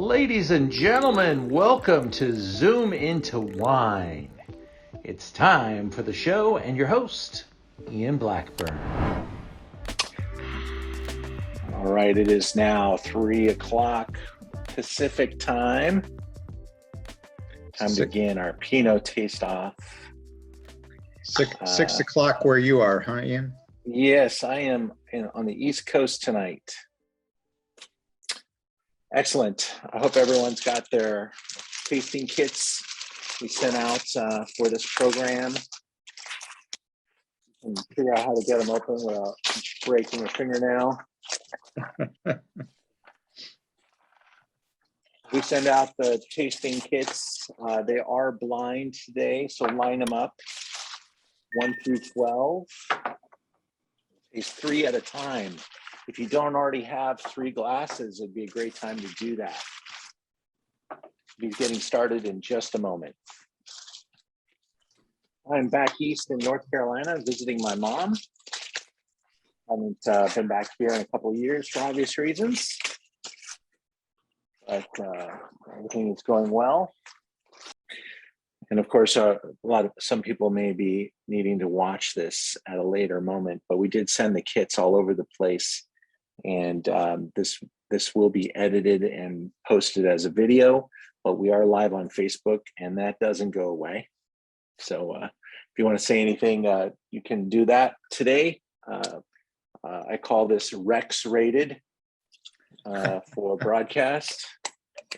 Ladies and gentlemen, welcome to Zoom into Wine. It's time for the show and your host, Ian Blackburn. All right, it is now 3 o'clock Pacific time. Time to begin our Pinot taste off. 6 o'clock where you are, huh, Ian? Yes, I am on the East Coast tonight. Excellent. I hope everyone's got their tasting kits we sent out for this program. And figure out how to get them open without breaking a fingernail. We send out the tasting kits. They are blind today, so line them up 1 through 12. Taste 3 at a time. If you don't already have 3 glasses, it'd be a great time to do that. We'll be getting started in just a moment. I'm back east in North Carolina visiting my mom. I haven't been back here in a couple of years for obvious reasons, but everything is going well. And of course, some people may be needing to watch this at a later moment, but we did send the kits all over the place, and this will be edited and posted as a video. But we are live on Facebook, and that doesn't go away. So if you want to say anything, you can do that today. I call this Rex rated for broadcast,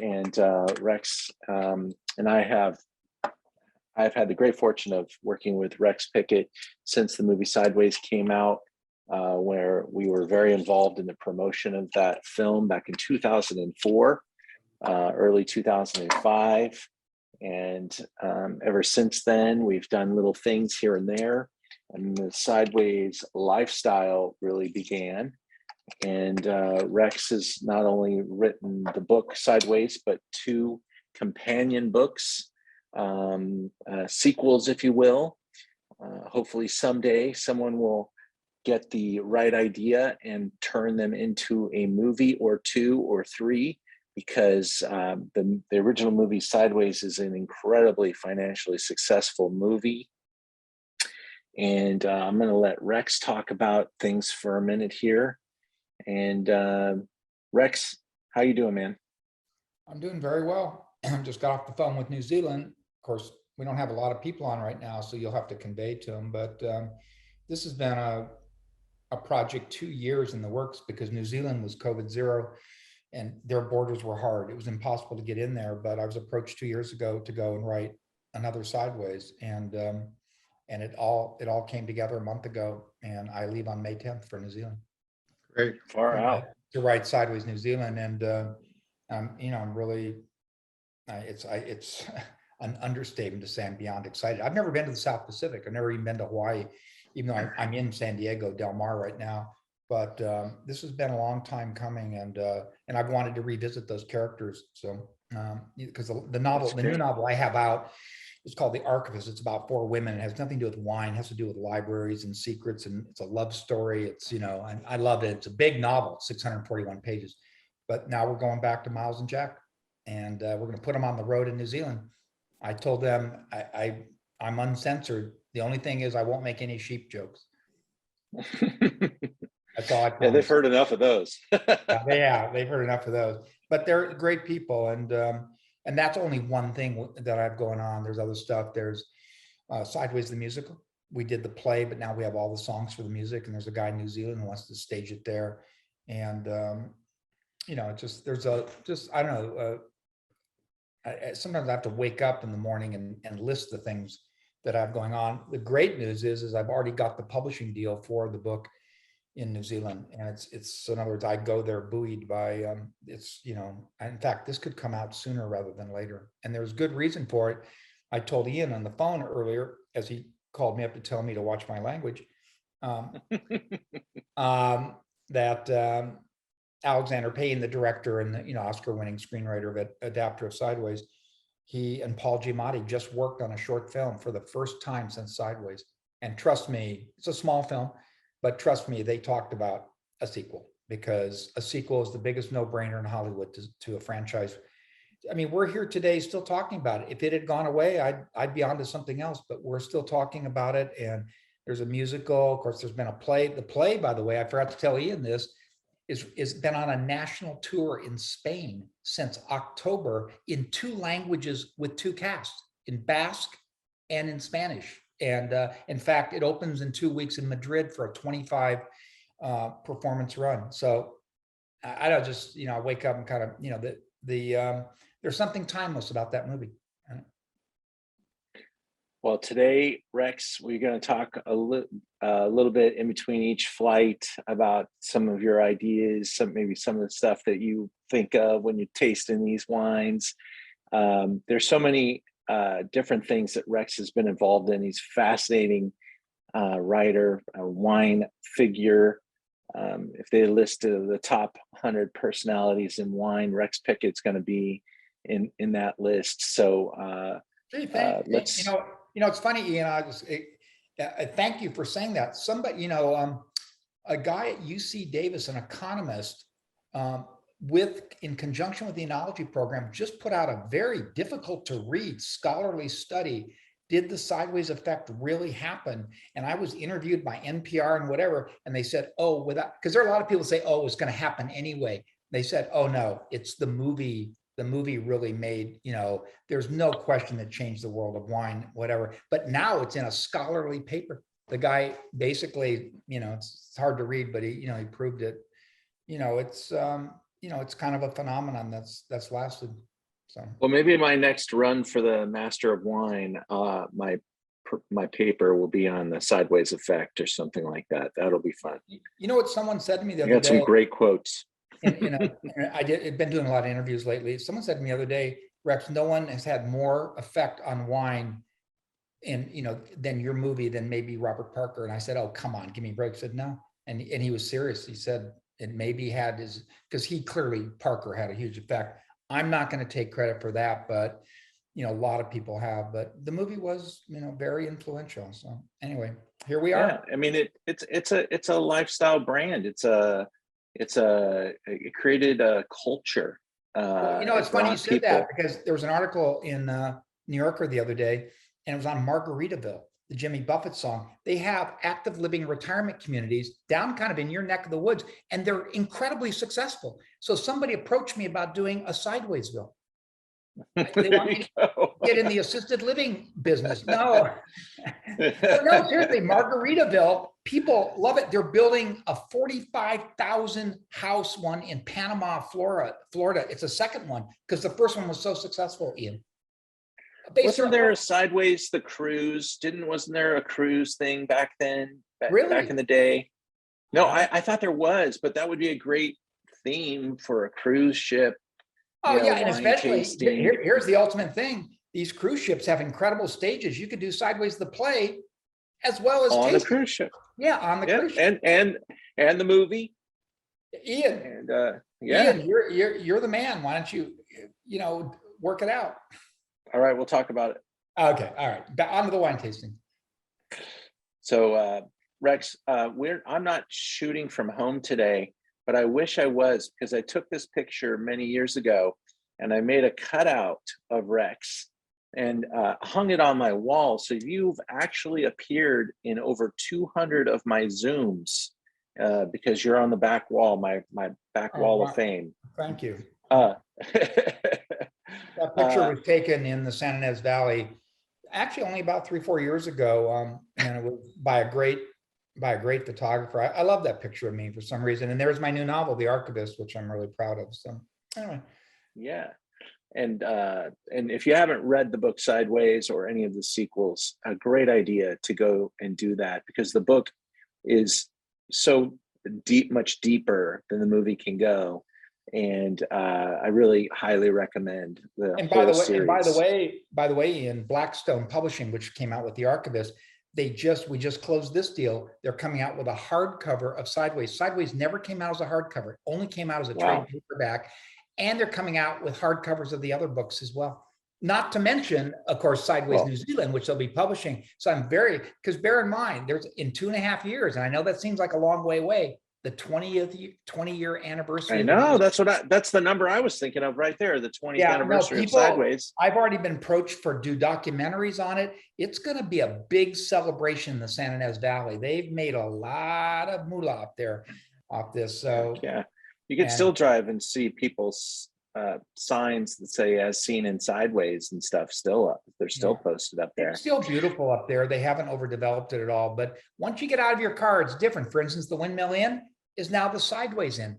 and Rex and I've had the great fortune of working with Rex Pickett since the movie Sideways came out, where we were very involved in the promotion of that film back in 2004, early 2005. And ever since then, we've done little things here and there. And the Sideways lifestyle really began. And Rex has not only written the book Sideways, but 2 companion books, sequels, if you will. Hopefully someday someone will get the right idea and turn them into a movie or 2 or 3, because the original movie Sideways is an incredibly financially successful movie. And I'm going to let Rex talk about things for a minute here. And Rex, how you doing, man? I'm doing very well. Just got off the phone with New Zealand. Of course, we don't have a lot of people on right now, so you'll have to convey to them. But this has been a project 2 years in the works, because New Zealand was COVID zero and their borders were hard. It was impossible to get in there. But I was approached 2 years ago to go and write another Sideways, and it all came together a month ago. And I leave on May 10th for New Zealand. Great. Far out to write Sideways New Zealand, and I'm really it's an understatement to say I'm beyond excited. I've never been to the South Pacific. I've never even been to Hawaii, even though I'm in San Diego, Del Mar right now. But this has been a long time coming, and I've wanted to revisit those characters. So because the new novel I have out is called The Archivist. It's about 4 women. It has nothing to do with wine. It has to do with libraries and secrets, and it's a love story. It's, I love it. It's a big novel, 641 pages. But now we're going back to Miles and Jack, and we're going to put them on the road in New Zealand. I told them I'm uncensored. The only thing is I won't make any sheep jokes. That's all I promise. Yeah, they've heard enough of those. Yeah, they've heard enough of those. But they're great people, and that's only one thing that I have going on. There's other stuff. There's Sideways the musical. We did the play, but now we have all the songs for the music. And there's a guy in New Zealand who wants to stage it there. And I don't know. Sometimes I have to wake up in the morning and list the things that I have going on. The great news is I've already got the publishing deal for the book in New Zealand, and it's in other words, I go there buoyed by in fact, this could come out sooner rather than later, and there's good reason for it. I told Ian on the phone earlier, as he called me up to tell me to watch my language, that Alexander Payne, the director and the Oscar-winning screenwriter of adapter of Sideways, he and Paul Giamatti just worked on a short film for the first time since Sideways. And trust me, it's a small film, but trust me, they talked about a sequel, because a sequel is the biggest no-brainer in Hollywood to a franchise I mean, we're here today still talking about it. If it had gone away, I'd be on to something else, but we're still talking about it. And there's a musical, of course, there's been a play. The play, by the way, I forgot to tell Ian this, is been on a national tour in Spain since October in 2 languages with 2 casts, in Basque and in Spanish. And in fact, it opens in 2 weeks in Madrid for a 25 performance run. So I don't just, I wake up and kind of, there's something timeless about that movie. Well, today, Rex, we're going to talk a little bit in between each flight about some of your ideas, maybe some of the stuff that you think of when you're tasting these wines. There's so many different things that Rex has been involved in. He's a fascinating writer, a wine figure. If they list the top 100 personalities in wine, Rex Pickett's going to be in that list. So let's. It's funny, Ian. I thank you for saying that. Somebody, a guy at UC Davis, an economist, in conjunction with the enology program, just put out a very difficult to read scholarly study. Did the sideways effect really happen? And I was interviewed by NPR and whatever, and they said, because there are a lot of people say, it's going to happen anyway. They said, no, it's the movie. The movie really made, there's no question that changed the world of wine, whatever. But now it's in a scholarly paper. The guy basically, it's hard to read, but he proved it. It's kind of a phenomenon that's lasted. So. Well, maybe my next run for the Master of Wine, my paper will be on the sideways effect or something like that. That'll be fun. You know what someone said to me the other day? You got some great quotes. And I've been doing a lot of interviews lately. Someone said to me the other day, Rex, no one has had more effect on wine than your movie, than maybe Robert Parker. And I said, come on, give me a break. He said, no. And he was serious. He said it maybe had because Parker had a huge effect. I'm not going to take credit for that, but a lot of people have. But the movie was, very influential. So anyway, here we are. Yeah, I mean, it's a lifestyle brand. It created a culture. It's funny you said that, because there was an article in New Yorker the other day, and it was on Margaritaville, the Jimmy Buffett song. They have active living retirement communities down kind of in your neck of the woods, and they're incredibly successful. So somebody approached me about doing a Sidewaysville. They want me to get in the assisted living business. No, seriously, Margaritaville, people love it. They're building a 45,000 house one in Panama, Florida. It's a second one because the first one was so successful, Ian. Wasn't there a Sideways, the cruise? Wasn't there a cruise thing back then? Really? Back in the day? No, I thought there was, but that would be a great theme for a cruise ship. And especially here's the ultimate thing. These cruise ships have incredible stages. You could do Sideways the play as well as on the cruise ship. Yeah, on the cruise ship. And the movie. Ian. And Ian, you're the man. Why don't you work it out? All right, we'll talk about it. Okay, all right. On to the wine tasting. So Rex, I'm not shooting from home today, but I wish I was, because I took this picture many years ago and I made a cutout of Rex and hung it on my wall. So you've actually appeared in over 200 of my Zooms because you're on the back wall, my back wall of fame. Thank you. That picture was taken in the San Ynez Valley, actually only about 3-4 years ago, and it was by a great photographer. I love that picture of me for some reason. And there's my new novel, The Archivist, which I'm really proud of. So anyway. Yeah. And if you haven't read the book Sideways or any of the sequels, a great idea to go and do that, because the book is so much deeper than the movie can go. And I really highly recommend the whole series. By the way, in Blackstone Publishing, which came out with The Archivist, we just closed this deal. They're coming out with a hardcover of Sideways. Sideways never came out as a hardcover; it only came out as a trade paperback. And they're coming out with hardcovers of the other books as well. Not to mention, of course, Sideways New Zealand, which they'll be publishing. So because bear in mind, there's in 2.5 years, and I know that seems like a long way away, the 20-year anniversary. I know, that's the number I was thinking of right there, the 20th anniversary of Sideways. I've already been approached for do documentaries on it. It's going to be a big celebration in the San Ynez Valley. They've made a lot of moolah up there off this. So yeah, you can still drive and see people's signs that say "as seen in Sideways" and stuff still up. They're still posted up there. It's still beautiful up there. They haven't overdeveloped it at all. But once you get out of your car, it's different. For instance, the Windmill Inn is now the Sideways Inn.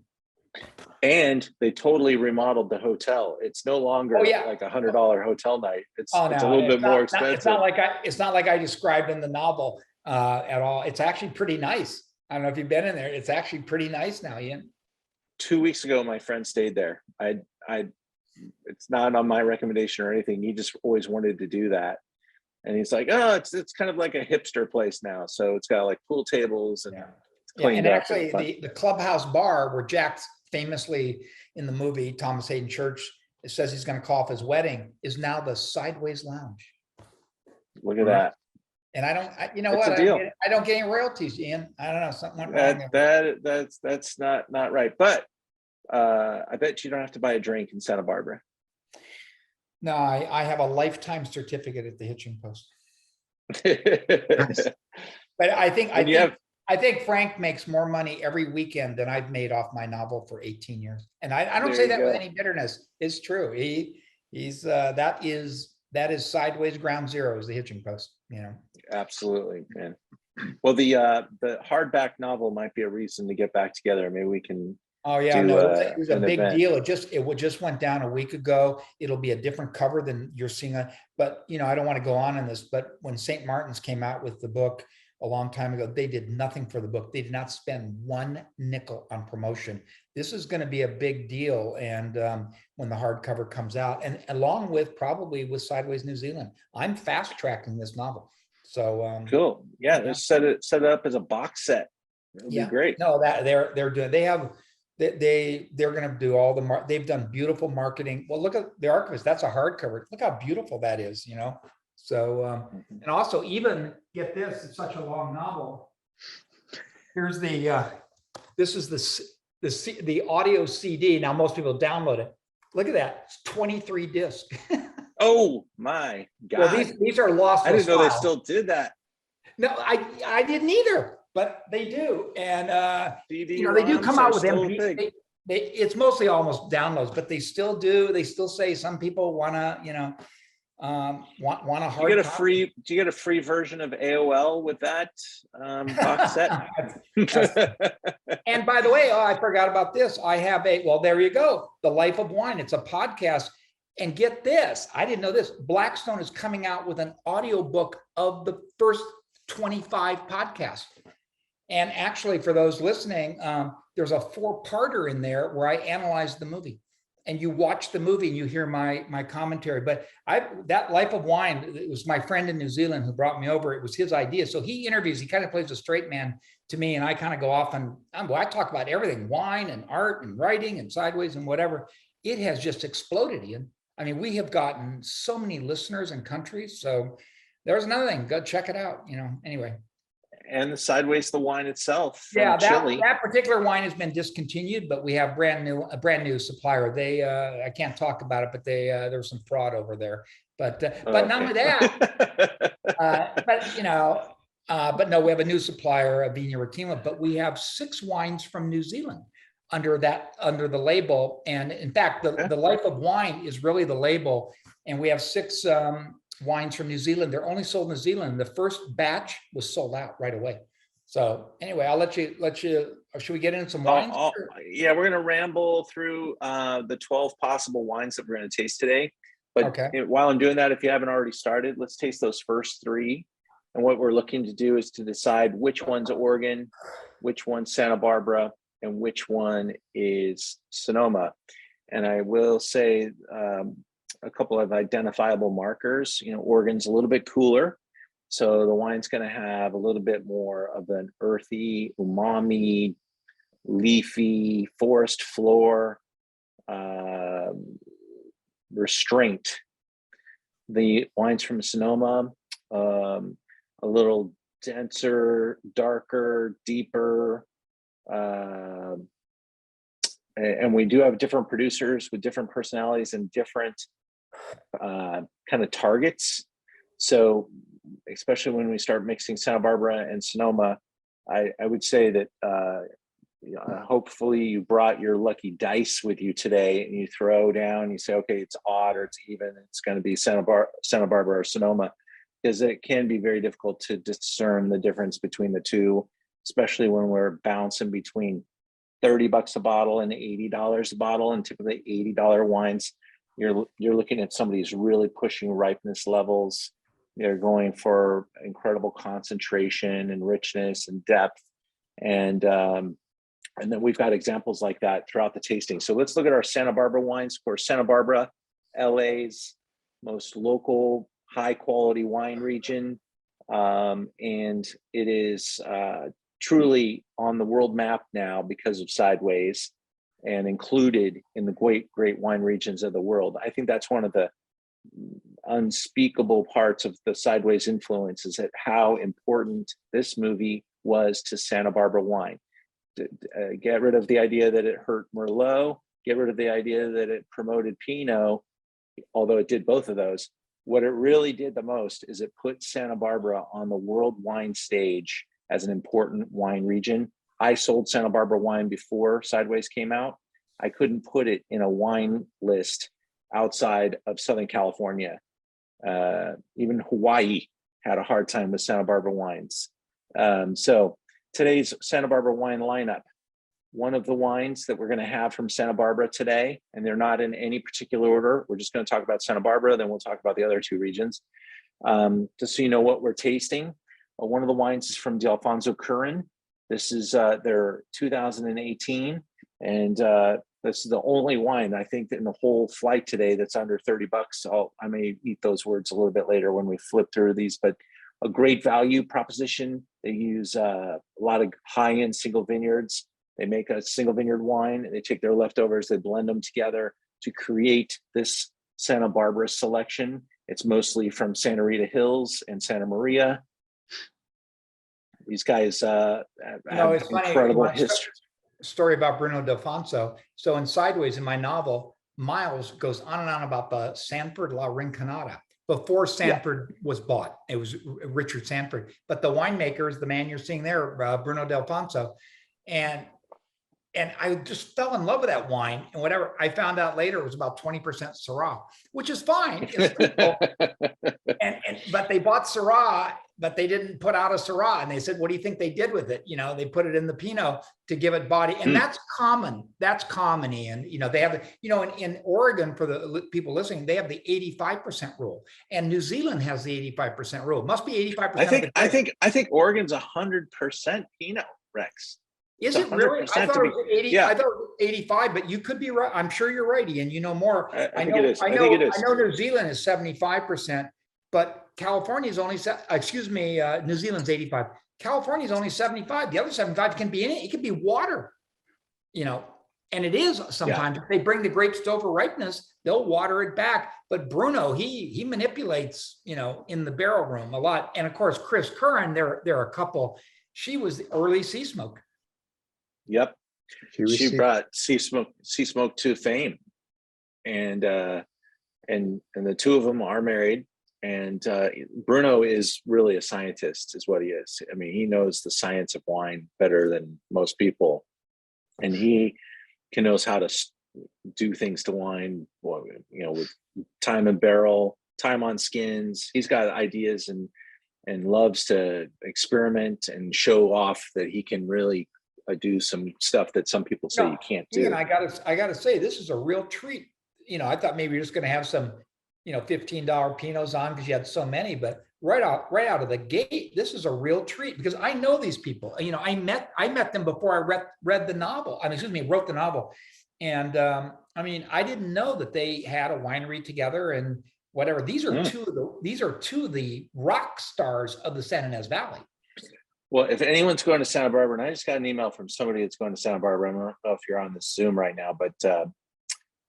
And they totally remodeled the hotel. It's no longer like $100 hotel night. It's a little bit more expensive. It's not like I described in the novel at all. It's actually pretty nice. I don't know if you've been in there. It's actually pretty nice now, Ian. 2 weeks ago, my friend stayed there. It's not on my recommendation or anything. He just always wanted to do that. And he's like, oh, it's kind of like a hipster place now. So it's got like pool tables and it's cleaned and up. Actually, the clubhouse bar where Jack famously in the movie, Thomas Hayden Church, it says he's going to call off his wedding, is now the Sideways Lounge. Look at that. And I don't get any royalties, Ian. I don't know, something went wrong. That's not right. But I bet you don't have to buy a drink in Santa Barbara. No, I have a lifetime certificate at the Hitching Post. But I think Frank makes more money every weekend than I've made off my novel for 18 years. And I don't say that with any bitterness. It's true. That is Sideways ground zero is the Hitching Post, Absolutely, man. Well, the hardback novel might be a reason to get back together. Maybe we can. Oh yeah, it was a big deal. It just went down a week ago. It'll be a different cover than you're seeing. But I don't want to go on in this. But when St. Martin's came out with the book a long time ago, they did nothing for the book. They did not spend one nickel on promotion. This is going to be a big deal. And when the hardcover comes out, and along with probably with Sideways New Zealand, I'm fast tracking this novel. So cool. Yeah, they set it up as a box set. It'll be great. No, that they're doing. They're going to do all the they've done beautiful marketing. Well, look at the Archivist. That's a hardcover. Look how beautiful that is. So and also even get this. It's such a long novel. Here's this is the audio CD. Now most people download it. Look at that. It's 23 discs. Oh my God. Well, these are lost. I didn't know they still did that. No, I didn't either, but they do. And they do come out with MP. It's mostly almost downloads, but they still do. They still say some people want to, want a hard copy. Do you get a free version of AOL with that box set? And by the way, I forgot about this. I have there you go. The Life of Wine. It's a podcast. And get this, I didn't know this. Blackstone is coming out with an audiobook of the first 25 podcasts. And actually, for those listening, there's a 4-parter in there where I analyze the movie. And you watch the movie and you hear my commentary. But that Life of Wine, it was my friend in New Zealand who brought me over. It was his idea. So he interviews, he kind of plays a straight man to me. And I kind of go off and I talk about everything, wine and art and writing and Sideways and whatever. It has just exploded, Ian. I mean, we have gotten so many listeners and countries. So there's another thing. Go check it out. Anyway. And the Sideways the wine itself. Yeah, that particular wine has been discontinued, but we have a brand new supplier. They I can't talk about it, but there was some fraud over there. But not only that, but no, we have a new supplier, a Viña Retima, but we have 6 wines from New Zealand under the label. And in fact, the Life of Wine is really the label. And we have 6 wines from New Zealand. They're only sold in New Zealand. The first batch was sold out right away. So anyway, I'll let you, should we get into some wines? Yeah, we're going to ramble through the 12 possible wines that we're going to taste today. But while I'm doing that, if you haven't already started, let's taste those first 3. And what we're looking to do is to decide which one's Oregon, which one's Santa Barbara, and which one is Sonoma. And I will say a couple of identifiable markers. Oregon's a little bit cooler, so the wine's going to have a little bit more of an earthy, umami, leafy, forest floor restraint. The wines from Sonoma, a little denser, darker, deeper, and we do have different producers with different personalities and different kind of targets. So especially when we start mixing Santa Barbara and Sonoma, I would say that hopefully you brought your lucky dice with you today, and you throw down, you say, okay, it's odd or it's even, it's going to be Santa Barbara or Sonoma, because it can be very difficult to discern the difference between the two, especially when we're bouncing between $30 a bottle and $80 a bottle. And typically $80 wines, you're looking at somebody who's really pushing ripeness levels. They're going for incredible concentration and richness and depth. And then we've got examples like that throughout the tasting. So let's look at our Santa Barbara wines. Of course, Santa Barbara, LA's most local, high quality wine region. And it is truly on the world map now because of Sideways, and included in the great wine regions of the world. I think that's one of the unspeakable parts of the Sideways influence, is that how important this movie was to Santa Barbara wine. Get rid of the idea that it hurt Merlot, get rid of the idea that it promoted Pinot, although it did both of those. What it really did the most is it put Santa Barbara on the world wine stage as an important wine region. I sold Santa Barbara wine before Sideways came out. I couldn't put it in a wine list outside of Southern California. Even Hawaii had a hard time with Santa Barbara wines. So today's Santa Barbara wine lineup, one of the wines that we're going to have from Santa Barbara today, and they're not in any particular order. We're just going to talk about Santa Barbara, then we'll talk about the other two regions. Just so you know what we're tasting. One of the wines is from D'Alfonso Curran. This is their 2018, and this is the only wine I think that in the whole flight today that's under $30. I may eat those words a little bit later when we flip through these, but a great value proposition. They use a lot of high-end single vineyards. They make a single vineyard wine, and they take their leftovers, they blend them together to create this Santa Barbara selection. It's mostly from Santa Rita Hills and Santa Maria. These guys have it's incredible funny, history. Story about Bruno D'Alfonso. So in Sideways, in my novel, Miles goes on and on about the Sanford La Rinconada. Before Sanford was bought, it was Richard Sanford. But the winemaker is the man you're seeing there, Bruno D'Alfonso. And I just fell in love with that wine. And whatever I found out later, it was about 20% Syrah, which is fine. It's legal. But they bought Syrah, but they didn't put out a Syrah. And they said, what do you think they did with it? They put it in the Pinot to give it body. And that's common. That's common, Ian. They have, in Oregon, for the people listening, they have the 85% rule. And New Zealand has the 85% rule. It must be 85%. I think Oregon's 100% Pinot, Rex. Is it really? I thought it was 80. Yeah. I thought it was 85, but you could be right. I'm sure you're right, Ian. You know more. I think it is. I think it is. I know New Zealand is 75%, but California is only, New Zealand's 85. California is only 75. The other 75 can be in it. It can be water, and it is sometimes. If they bring the grapes to over ripeness, they'll water it back. But Bruno, he manipulates, in the barrel room a lot. And of course, Chris Curran, there are a couple. She was the early Sea Smoke. Yep, she brought Sea Smoke to fame, and the two of them are married. And Bruno is really a scientist, is what he is. I mean, he knows the science of wine better than most people, and he knows how to do things to wine. With time in barrel, time on skins. He's got ideas and loves to experiment and show off that he can really do some stuff that some people say you can't do. And I gotta say, this is a real treat. I thought maybe you're just gonna have some, $15 Pinots on because you had so many, but right out of the gate, this is a real treat because I know these people. I met them before I read the novel. Wrote the novel. And I didn't know that they had a winery together and whatever. These are two of the rock stars of the San Ynez Valley. Well, if anyone's going to Santa Barbara, and I just got an email from somebody that's going to Santa Barbara, I don't know if you're on the Zoom right now, but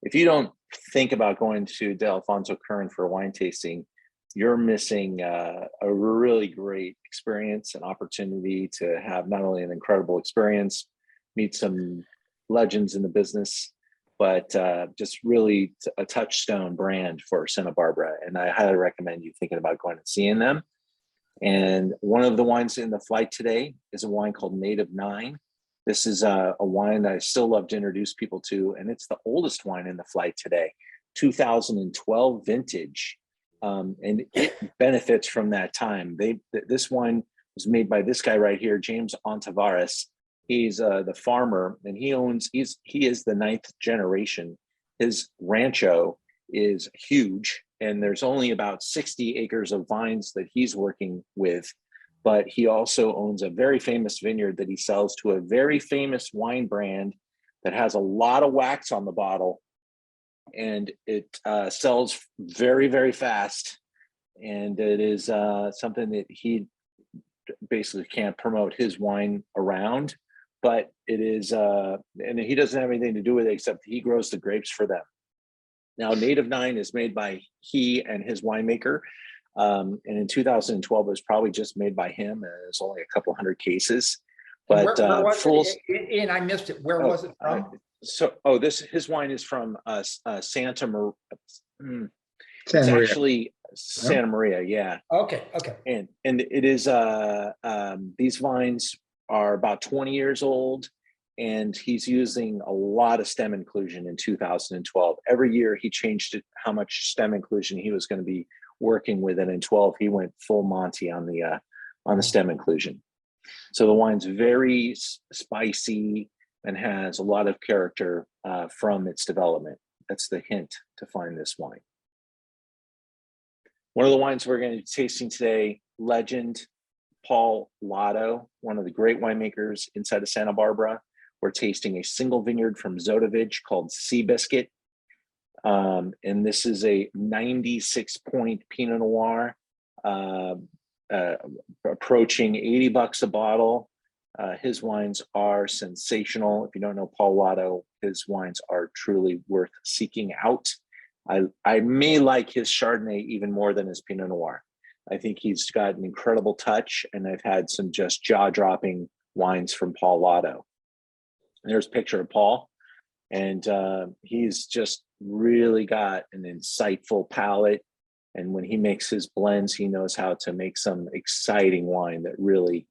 if you don't think about going to D'Alfonso Curran for a wine tasting, you're missing a really great experience and opportunity to have not only an incredible experience, meet some legends in the business, but just really a touchstone brand for Santa Barbara. And I highly recommend you thinking about going and seeing them. And one of the wines in the flight today is a wine called Native 9. This is a wine that I still love to introduce people to, and it's the oldest wine in the flight today, 2012 vintage. And it benefits from that time. This wine was made by this guy right here, James Ontivares. He's the farmer, and he is the 9th generation. His rancho is huge, and there's only about 60 acres of vines that he's working with. But he also owns a very famous vineyard that he sells to a very famous wine brand that has a lot of wax on the bottle, and it sells very, very fast. And it is something that he basically can't promote his wine around, but it is, and he doesn't have anything to do with it except he grows the grapes for them. Now, Native 9 is made by he and his winemaker. And in 2012, it was probably just made by him. And it's only a couple hundred cases. But where was it? Ian, I missed it. Where was it from? His wine is from Santa Maria. Santa It's Maria. actually Santa Maria, yeah. Okay. And it is these vines are about 20 years old, and he's using a lot of stem inclusion in 2012. Every year he changed it, how much stem inclusion he was going to be working with, and in 12 he went full Monty on the stem inclusion. So the wine's very spicy and has a lot of character from its development. That's the hint to find this wine. One of the wines we're going to be tasting today, legend Paul Lotto, one of the great winemakers inside of Santa Barbara. We're tasting a single vineyard from Zotovich called Seabiscuit. And this is a 96-point Pinot Noir, approaching $80 a bottle. His wines are sensational. If you don't know Paul Lotto, his wines are truly worth seeking out. I may like his Chardonnay even more than his Pinot Noir. I think he's got an incredible touch, and I've had some just jaw-dropping wines from Paul Lotto. And there's a picture of Paul, and he's just really got an insightful palate. And when he makes his blends, he knows how to make some exciting wine that really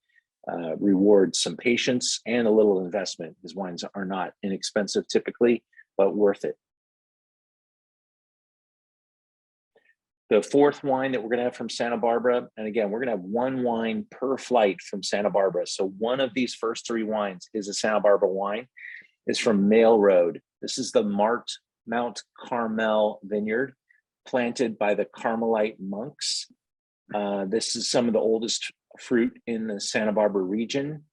rewards some patience and a little investment. His wines are not inexpensive typically, but worth it. The fourth wine that we're going to have from Santa Barbara, and again, we're going to have one wine per flight from Santa Barbara. So one of these first three wines is a Santa Barbara wine. It's from Mail Road. This is the Mount Carmel vineyard, planted by the Carmelite monks. This is some of the oldest fruit in the Santa Barbara region.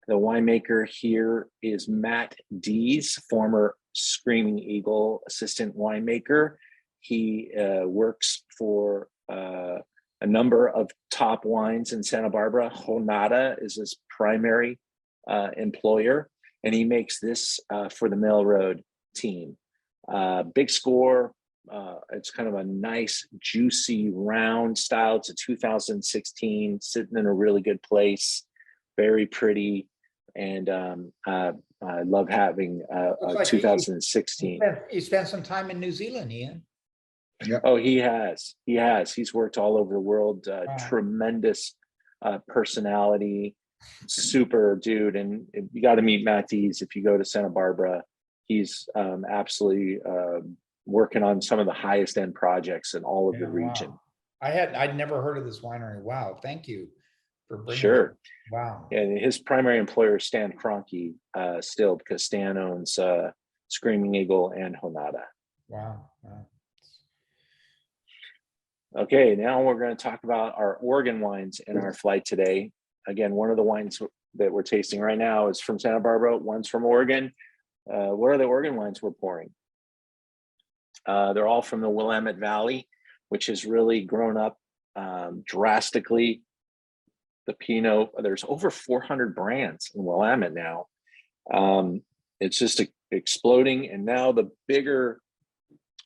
The winemaker here is Matt Dees, former Screaming Eagle assistant winemaker. He works for a number of top wines in Santa Barbara. Jonata is his primary employer, and he makes this for the Mail Road team. Big score. It's kind of a nice, juicy, round style. It's a 2016, sitting in a really good place, very pretty, and I love having like 2016. You spent some time in New Zealand, Ian. Yep. Oh, he has. He's worked all over the world. Wow. Tremendous personality, super dude. And you got to meet Matt Dees if you go to Santa Barbara. He's absolutely working on some of the highest end projects in all of the region. Wow. I'd never heard of this winery. Wow, thank you for bringing Sure. it. Wow. And his primary employer is Stan Kroenke still, because Stan owns Screaming Eagle and Jonata. Wow. Okay, now we're going to talk about our Oregon wines in our flight today. Again, one of the wines that we're tasting right now is from Santa Barbara. One's from Oregon. What are the Oregon wines we're pouring? They're all from the Willamette Valley, which has really grown up drastically. The Pinot, there's over 400 brands in Willamette now. It's just exploding. And now the bigger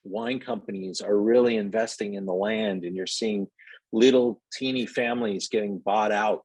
wine companies are really investing in the land, and you're seeing little teeny families getting bought out.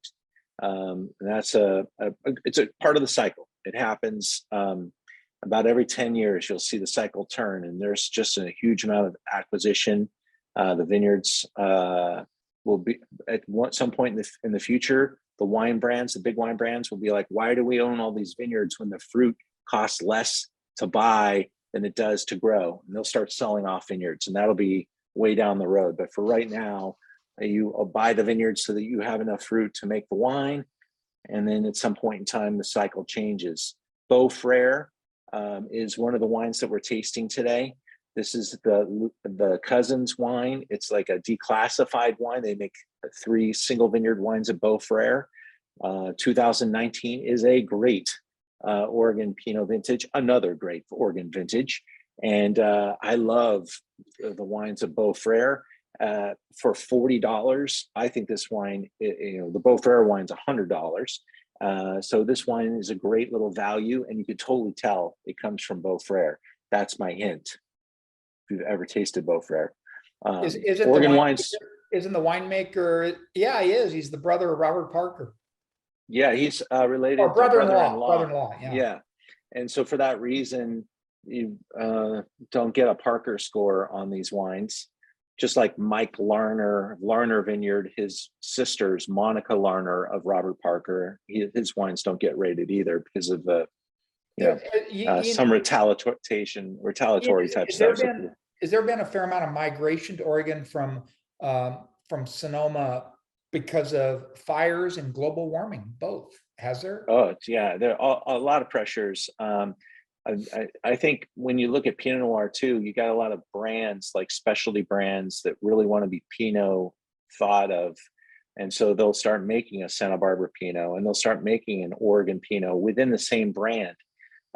And that's it's a part of the cycle. It happens about every 10 years. You'll see the cycle turn, and there's just a huge amount of acquisition. The vineyards will be at some point in the future. The wine brands, the big wine brands, will be like, why do we own all these vineyards when the fruit costs less to buy than it does to grow? And they'll start selling off vineyards, and that'll be way down the road. But for right now, you buy the vineyards so that you have enough fruit to make the wine. And then at some point in time, the cycle changes. Beaufrere is one of the wines that we're tasting today. This is the Cousins wine. It's like a declassified wine. They make 3 single vineyard wines at Beaufrere. 2019 is a great Oregon Pinot vintage, another great Oregon vintage. And I love the wines of Beaufrere. For $40, I think this wine, the Beaufrere wine's $100. So this wine is a great little value, and you could totally tell it comes from Beaufrere. That's my hint. If you've ever tasted Beaufrere, Is it Oregon wines. Isn't the winemaker? Yeah, he is. He's the brother of Robert Parker. Yeah, he's related Or to brother-in-law. brother-in-law. Yeah. Yeah, and so for that reason, you don't get a Parker score on these wines. Just like Mike Larner Vineyard, his sisters, Monica Larner of Robert Parker, his wines don't get rated either because of some retaliatory type stuff. Has there been a fair amount of migration to Oregon from Sonoma because of fires and global warming? Both. Has there? Oh yeah, there are a lot of pressures. I think when you look at Pinot Noir too, you got a lot of brands, like specialty brands, that really want to be Pinot thought of. And so they'll start making a Santa Barbara Pinot, and they'll start making an Oregon Pinot within the same brand.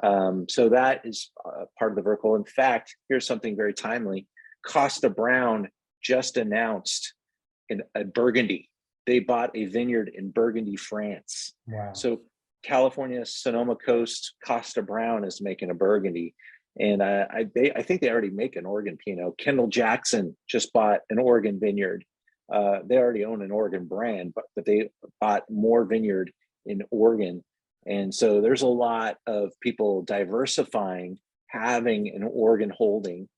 So that is part of the vertical. In fact, here's something very timely. Costa Brown just announced in Burgundy. They bought a vineyard in Burgundy, France. Wow. So California, Sonoma Coast, Costa Brown is making a Burgundy. And I think they already make an Oregon Pinot. Kendall Jackson just bought an Oregon vineyard. They already own an Oregon brand, but they bought more vineyard in Oregon. And so there's a lot of people diversifying, having an Oregon holding.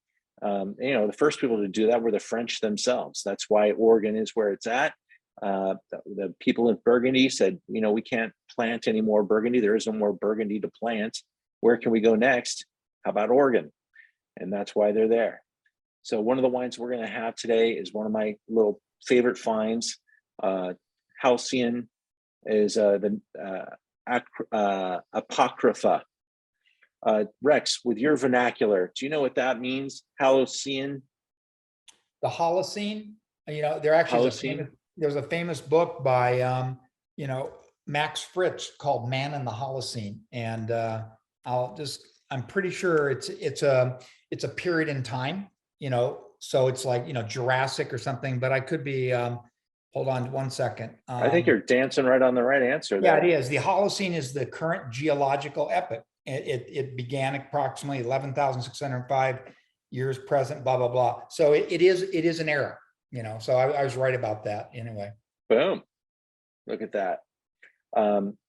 The first people to do that were the French themselves. That's why Oregon is where it's at. The people in Burgundy said, we can't plant any more Burgundy. There isn't more Burgundy to plant. Where can we go next? How about Oregon? And that's why they're there. So one of the wines we're going to have today is one of my little favorite finds. Halcyon is the Apocrypha. Rex, with your vernacular, do you know what that means? Halcyon? The Holocene. There actually there's a famous book by Max Fritz called Man in the Holocene, and I'm pretty sure it's a period in time, so it's like Jurassic or something, but I could be hold on one second. I think you're dancing right on the right answer there. Yeah, it is. The Holocene is the current geological epoch. It began approximately 11,605 years present, blah blah blah. So it is an era. So I was right about that anyway. Boom. Look at that.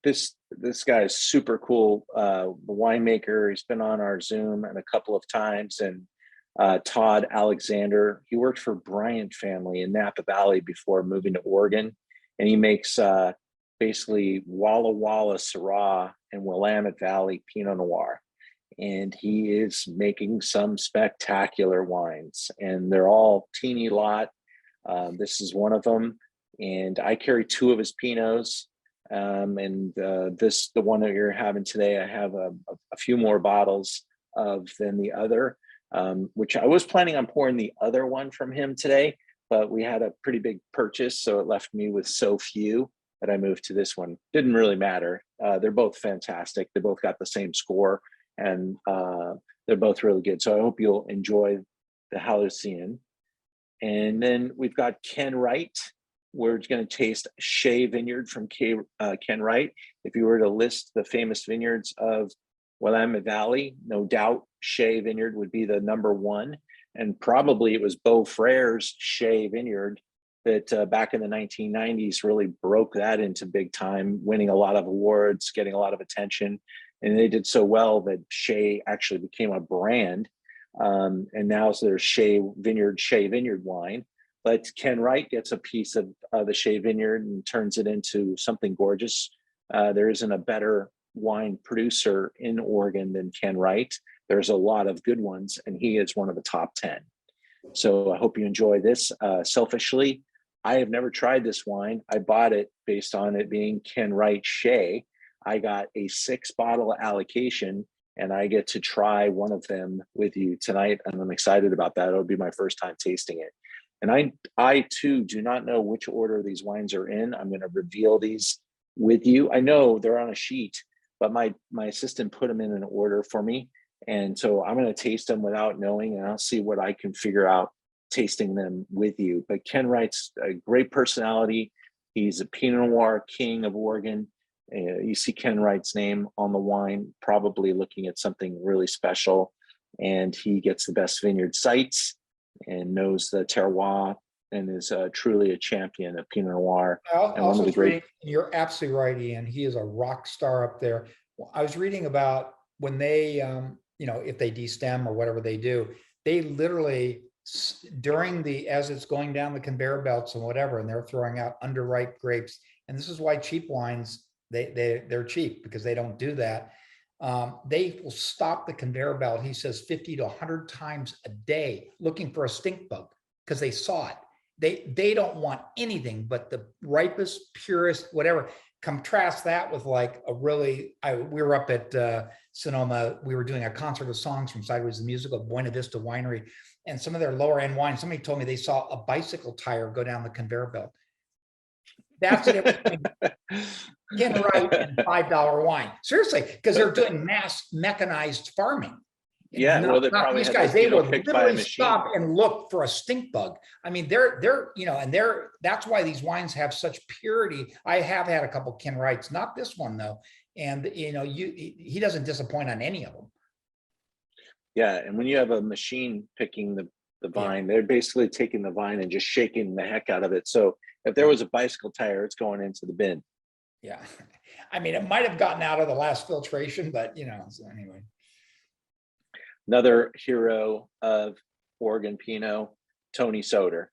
This guy is super cool. The winemaker, he's been on our Zoom and a couple of times. And Todd Alexander, he worked for Bryant family in Napa Valley before moving to Oregon. And he makes basically Walla Walla Syrah and Willamette Valley Pinot Noir. And he is making some spectacular wines, and they're all teeny lot. This is one of them, and I carry 2 of his Pinots. The one that you're having today, I have a few more bottles of than the other, which I was planning on pouring the other one from him today, but we had a pretty big purchase, so it left me with so few that I moved to this one. Didn't really matter. They're both fantastic. They both got the same score, and they're both really good. So I hope you'll enjoy the Halcyon. And then we've got Ken Wright. We're going to taste Shea Vineyard from Ken Wright. If you were to list the famous vineyards of Willamette Valley, no doubt Shea Vineyard would be the number one. And probably it was Beaufrere's Shea Vineyard that back in the 1990s really broke that into big time, winning a lot of awards, getting a lot of attention. And they did so well that Shea actually became a brand. And now there's Shea Vineyard wine. But Ken Wright gets a piece of the Shea Vineyard and turns it into something gorgeous. There isn't a better wine producer in Oregon than Ken Wright. There's a lot of good ones, and he is one of the top 10. So I hope you enjoy this. Selfishly, I have never tried this wine. I bought it based on it being Ken Wright Shea. I got a 6-bottle allocation, and I get to try one of them with you tonight, and I'm excited about that. It'll be my first time tasting it. And I too do not know which order these wines are in. I'm going to reveal these with you. I know they're on a sheet, but my assistant put them in an order for me. And so I'm going to taste them without knowing, and I'll see what I can figure out tasting them with you. But Ken Wright's a great personality. He's a Pinot Noir king of Oregon. You see Ken Wright's name on the wine, probably looking at something really special. And he gets the best vineyard sites and knows the terroir and is truly a champion of Pinot Noir. And one of the great. You're absolutely right, Ian. He is a rock star up there. I was reading about when they, if they destem or whatever they do, they literally as it's going down the conveyor belts and whatever, and they're throwing out underripe grapes. And this is why cheap wines, they're cheap, because they don't do that. They will stop the conveyor belt, he says, 50 to 100 times a day looking for a stink bug because they saw it. They don't want anything but the ripest, purest, whatever. Contrast that with like we were up at Sonoma. We were doing a concert of songs from Sideways the Musical at Buena Vista Winery, and some of their lower end wine. Somebody told me they saw a bicycle tire go down the conveyor belt. That's the difference between Ken Wright and $5 wine. Seriously, because they're doing mass mechanized farming. Yeah, well, they probably these guys. They will would literally stop and look for a stink bug. I mean, that's why these wines have such purity. I have had a couple Ken Wrights, not this one though, and he doesn't disappoint on any of them. Yeah, and when you have a machine picking the vine, they're basically taking the vine and just shaking the heck out of it. So if there was a bicycle tire, it's going into the bin. Yeah, I mean, it might have gotten out of the last filtration, but so anyway. Another hero of Oregon Pinot, Tony Soder.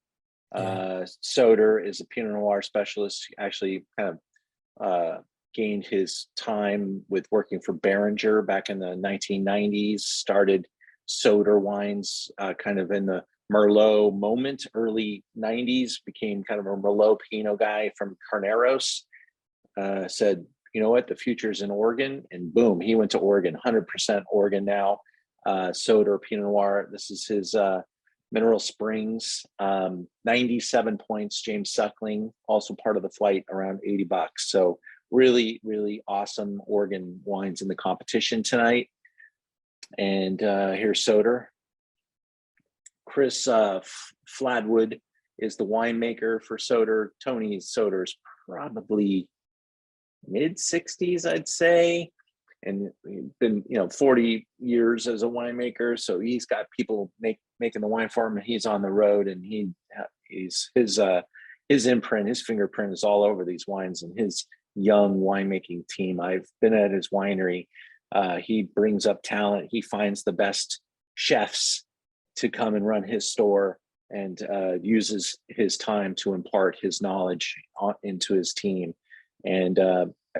Soder is a Pinot Noir specialist. Actually, kind of gained his time with working for Behringer back in the 1990s. Started Soder wines kind of in the Merlot moment, early 90s. Became kind of a Merlot Pinot guy from Carneros. Said, you know what, the future's in Oregon, and boom, he went to Oregon. 100% Oregon now. Soder Pinot Noir. This is his Mineral Springs, 97 points. James Suckling, also part of the flight, around $80. So really, really awesome Oregon wines in the competition tonight. And here's Soder. Chris Fladwood is the winemaker for Soder. Tony Soder's probably mid-60s, I'd say. And he's been, 40 years as a winemaker. So he's got people making the wine for him, and he's on the road, and his imprint, his fingerprint is all over these wines and his young winemaking team. I've been at his winery. He brings up talent. He finds the best chefs to come and run his store, and uses his time to impart his knowledge into his team. And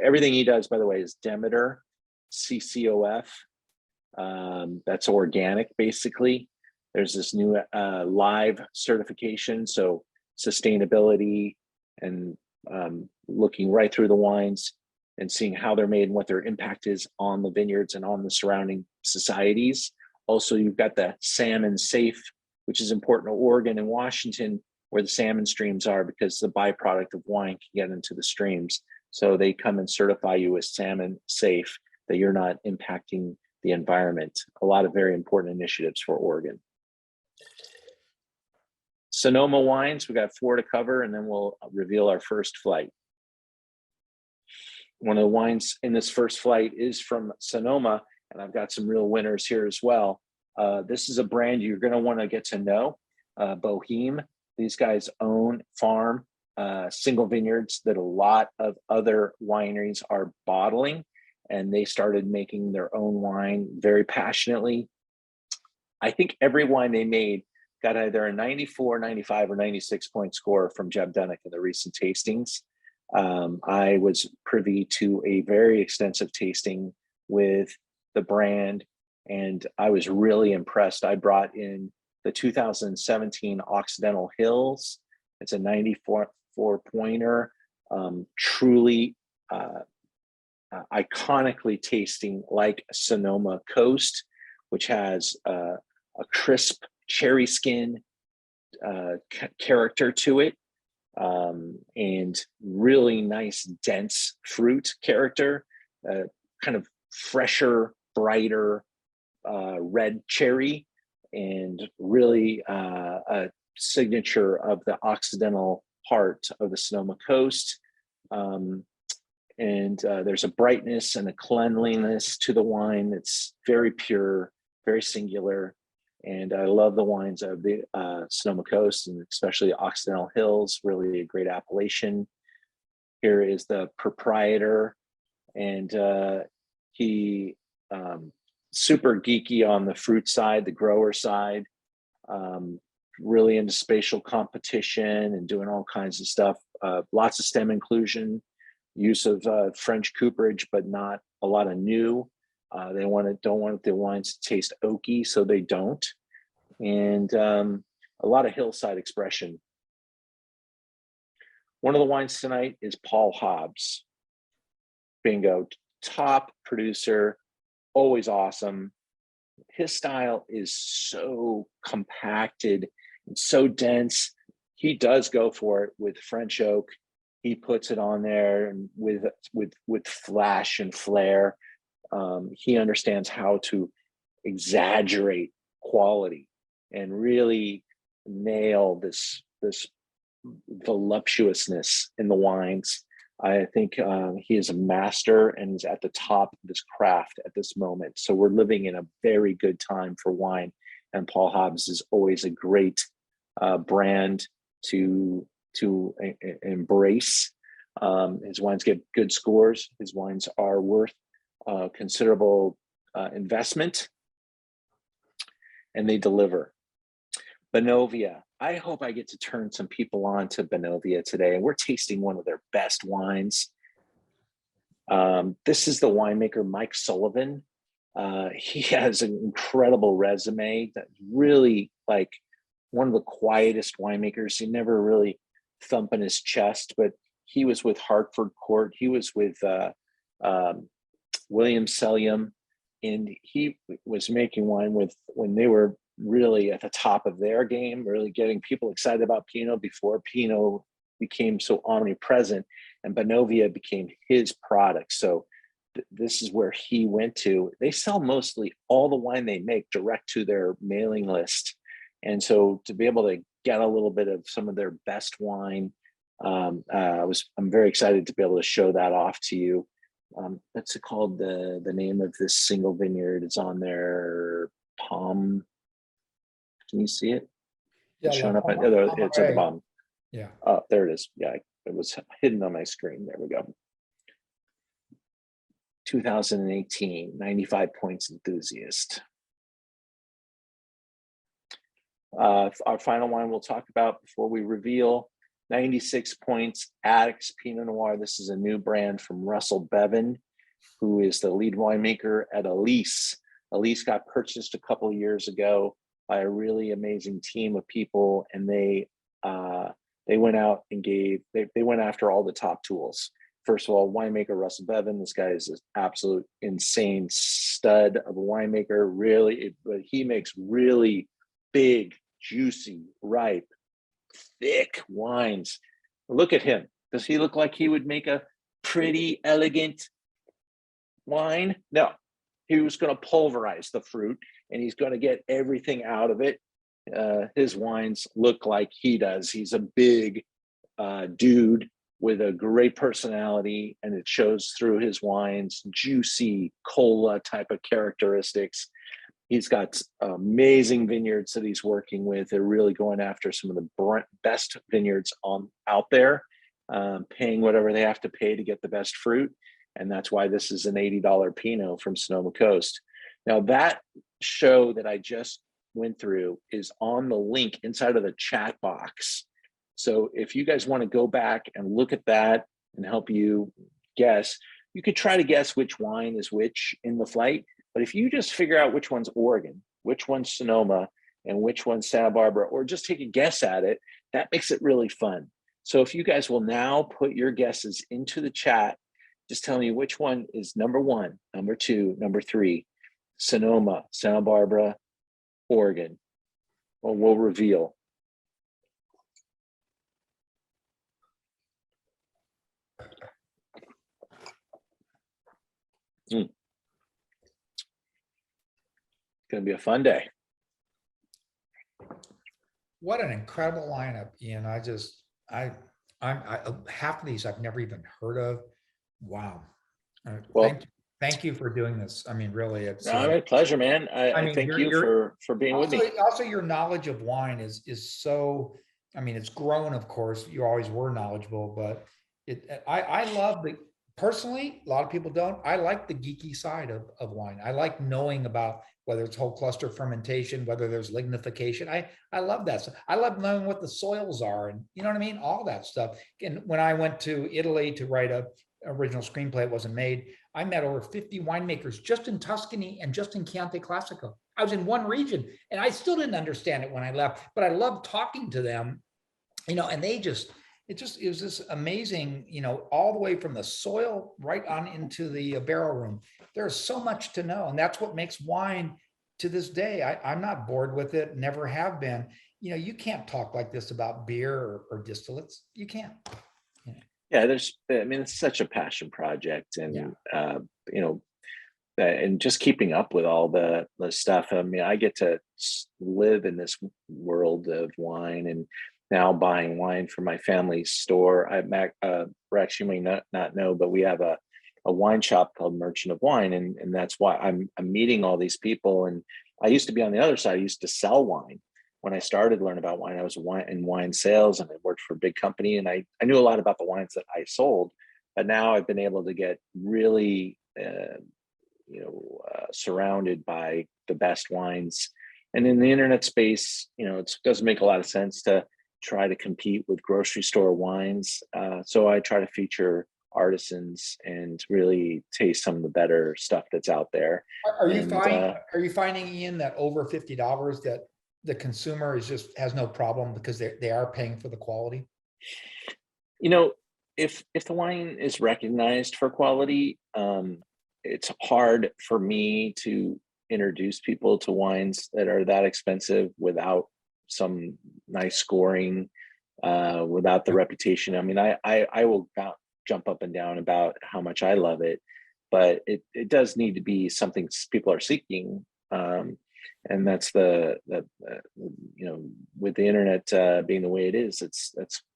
everything he does, by the way, is Demeter CCOF. That's organic, basically. There's this new live certification, so sustainability and looking right through the wines and seeing how they're made and what their impact is on the vineyards and on the surrounding societies. Also, you've got the salmon safe, which is important to Oregon and Washington, where the salmon streams are, because the byproduct of wine can get into the streams. So they come and certify you as salmon safe, that you're not impacting the environment. A lot of very important initiatives for Oregon. Sonoma wines, we got 4 to cover, and then we'll reveal our first flight. One of the wines in this first flight is from Sonoma, and I've got some real winners here as well. This is a brand you're going to want to get to know, Boheme. These guys own farm single vineyards that a lot of other wineries are bottling. and they started making their own wine very passionately. I think every wine they made got either a 94, 95, or 96 point score from Jeb Dunnick in the recent tastings. I was privy to a very extensive tasting with the brand, and I was really impressed. I brought in the 2017 Occidental Hills. It's a 94 pointer, truly iconically tasting like Sonoma Coast, which has a crisp cherry skin character to it, and really nice dense fruit character, kind of fresher, brighter red cherry, and really a signature of the Occidental heart of the Sonoma Coast. And there's a brightness and a cleanliness to the wine that's very pure, very singular. And I love the wines of the Sonoma Coast, and especially Occidental Hills, really a great appellation. Here is the proprietor, and he super geeky on the fruit side, the grower side, really into spatial competition and doing all kinds of stuff. Lots of stem inclusion, use of French cooperage, but not a lot of new. They don't want the wines to taste oaky, so they don't. And a lot of hillside expression. One of the wines tonight is Paul Hobbs. Bingo, top producer, always awesome. His style is so compacted and so dense. He does go for it with French oak. He puts it on there and with flash and flair. He understands how to exaggerate quality and really nail this voluptuousness in the wines. I think he is a master and is at the top of this craft at this moment. So we're living in a very good time for wine, and Paul Hobbs is always a great brand to embrace. His wines get good scores. His wines are worth considerable investment, and they deliver. Bonovia. I hope I get to turn some people on to Bonovia today. And we're tasting one of their best wines. This is the winemaker, Mike Sullivan. He has an incredible resume, that really like one of the quietest winemakers. He never really thumping his chest, but he was with Hartford Court. He was with William Sellium, and he was making wine when they were really at the top of their game, really getting people excited about Pinot before Pinot became so omnipresent, and Bonovia became his product. So this is where he went to. They sell mostly all the wine they make direct to their mailing list. And so to be able to get a little bit of some of their best wine, I'm very excited to be able to show that off to you. What's it called? The name of this single vineyard is on there. Palm. Can you see it? Yeah, It's showing up. It's at the bottom. Yeah. Oh, there it is. Yeah, it was hidden on my screen. There we go. 2018, 95 points enthusiast. Our final wine we'll talk about before we reveal, 96 points, Addicts Pinot Noir. This is a new brand from Russell Bevin, who is the lead winemaker at Elise. Elise got purchased a couple of years ago by a really amazing team of people, and they went out and they went after all the top tools. First of all, winemaker Russell Bevin. This guy is an absolute insane stud of a winemaker. But he makes really big, juicy, ripe, thick wines. Look at him. Does he look like he would make a pretty, elegant wine? No. He was going to pulverize the fruit, and he's going to get everything out of it. His wines look like he does. He's a big dude with a great personality, and it shows through his wines. Juicy cola type of characteristics. He's got amazing vineyards that he's working with. They're really going after some of the best vineyards out there, paying whatever they have to pay to get the best fruit. And that's why this is an $80 Pinot from Sonoma Coast. Now, that show that I just went through is on the link inside of the chat box. So if you guys want to go back and look at that and help you guess, you could try to guess which wine is which in the flight. But if you just figure out which one's Oregon, which one's Sonoma, and which one's Santa Barbara, or just take a guess at it, that makes it really fun. So if you guys will now put your guesses into the chat, just tell me which one is number 1, number 2, number 3, Sonoma, Santa Barbara, Oregon. Well, we'll reveal. It's going to be a fun day. What an incredible lineup, Ian. I'm half of these I've never even heard of. Wow. Well, thank you for doing this. I mean, really, it's my pleasure, man. I mean, thank you for being with me. Also, your knowledge of wine is so, I mean, it's grown, of course. You always were knowledgeable, but I love personally, a lot of people don't. I like the geeky side of wine. I like knowing about whether it's whole cluster fermentation, whether there's lignification. I love that stuff. I love knowing what the soils are, and you know what I mean? All that stuff. And when I went to Italy to write a original screenplay, it wasn't made. I met over 50 winemakers just in Tuscany and just in Chianti Classico. I was in one region and I still didn't understand it when I left, but I loved talking to them, you know, and it was this amazing, you know, all the way from the soil right on into the barrel room. There's so much to know. And that's what makes wine to this day. I'm not bored with it, never have been. You know, you can't talk like this about beer or distillates. You can't. Yeah, it's such a passion project, and you know, and just keeping up with all the stuff. I mean, I get to live in this world of wine, and now buying wine for my family's store. Rex, you may not know, but we have a wine shop called Merchant of Wine, and that's why I'm meeting all these people. And I used to be on the other side. I used to sell wine. When I started learning about wine, I was in wine sales, and I worked for a big company, and I knew a lot about the wines that I sold. But now I've been able to get really, surrounded by the best wines. And in the internet space, you know, it doesn't make a lot of sense to try to compete with grocery store wines. So I try to feature artisans and really taste some of the better stuff that's out there. Are you finding, Ian, that over $50 that the consumer has no problem because they are paying for the quality? You know, if the wine is recognized for quality, it's hard for me to introduce people to wines that are that expensive without some nice scoring, without the reputation. I mean, I will jump up and down about how much I love it, but it does need to be something people are seeking. And that's with the internet being the way it is,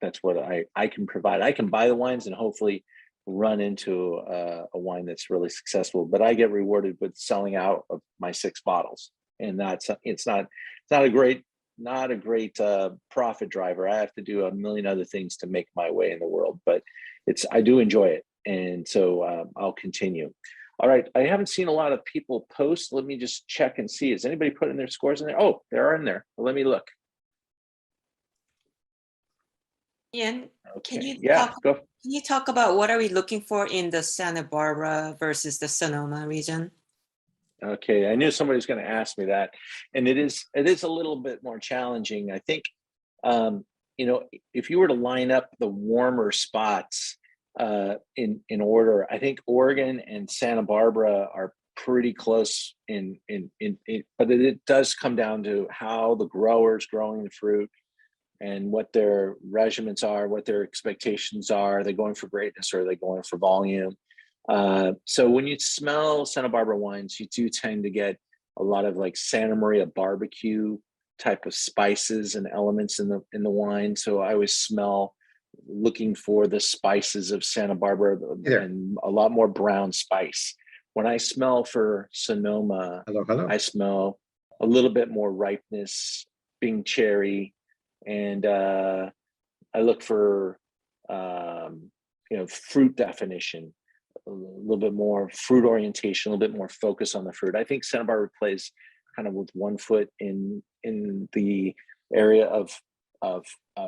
that's what I can provide. I can buy the wines and hopefully run into a wine that's really successful, but I get rewarded with selling out of my 6 bottles, and it's not a great profit driver. I have to do a million other things to make my way in the world, but I do enjoy it, and so I'll continue. All right, I haven't seen a lot of people post. Let me just check and see. Is anybody putting their scores in there? Oh, they're in there. Well, let me look. Ian, Okay. can you talk about what are we looking for in the Santa Barbara versus the Sonoma region? Okay, I knew somebody was going to ask me that, and it is a little bit more challenging. I think, if you were to line up the warmer spots in order, I think Oregon and Santa Barbara are pretty close but it does come down to how the growers growing the fruit and what their regimens are, what their expectations are. Are they going for greatness or are they going for volume? So when you smell Santa Barbara wines, you do tend to get a lot of like Santa Maria barbecue type of spices and elements in the wine. So I always smell looking for the spices of Santa Barbara and a lot more brown spice. When I smell for Sonoma, Hello. I smell a little bit more ripeness, being cherry, and I look for fruit definition, little bit more fruit orientation, a little bit more focus on the fruit. I think Santa Barbara plays kind of with one foot in the area of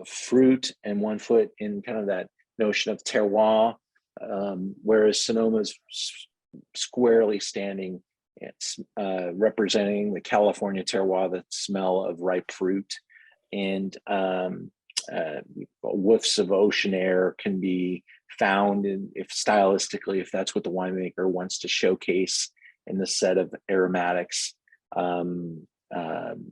fruit and one foot in kind of that notion of terroir, whereas Sonoma's squarely standing, it's representing the California terroir, the smell of ripe fruit, and whiffs of ocean air can be found in, if stylistically, if that's what the winemaker wants to showcase in the set of aromatics.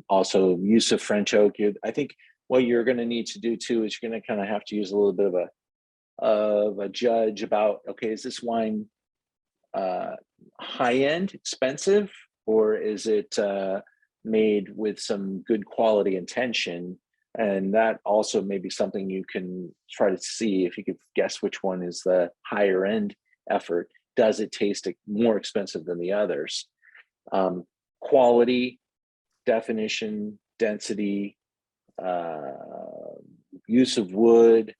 Also use of French oak. I think what you're going to need to do too is you're going to kind of have to use a little bit of a judge about, okay, is this wine high end, expensive, or is it made with some good quality intention? And that also may be something you can try to see if you could guess which one is the higher end effort. Does it taste more expensive than the others? Quality, definition, density, use of wood,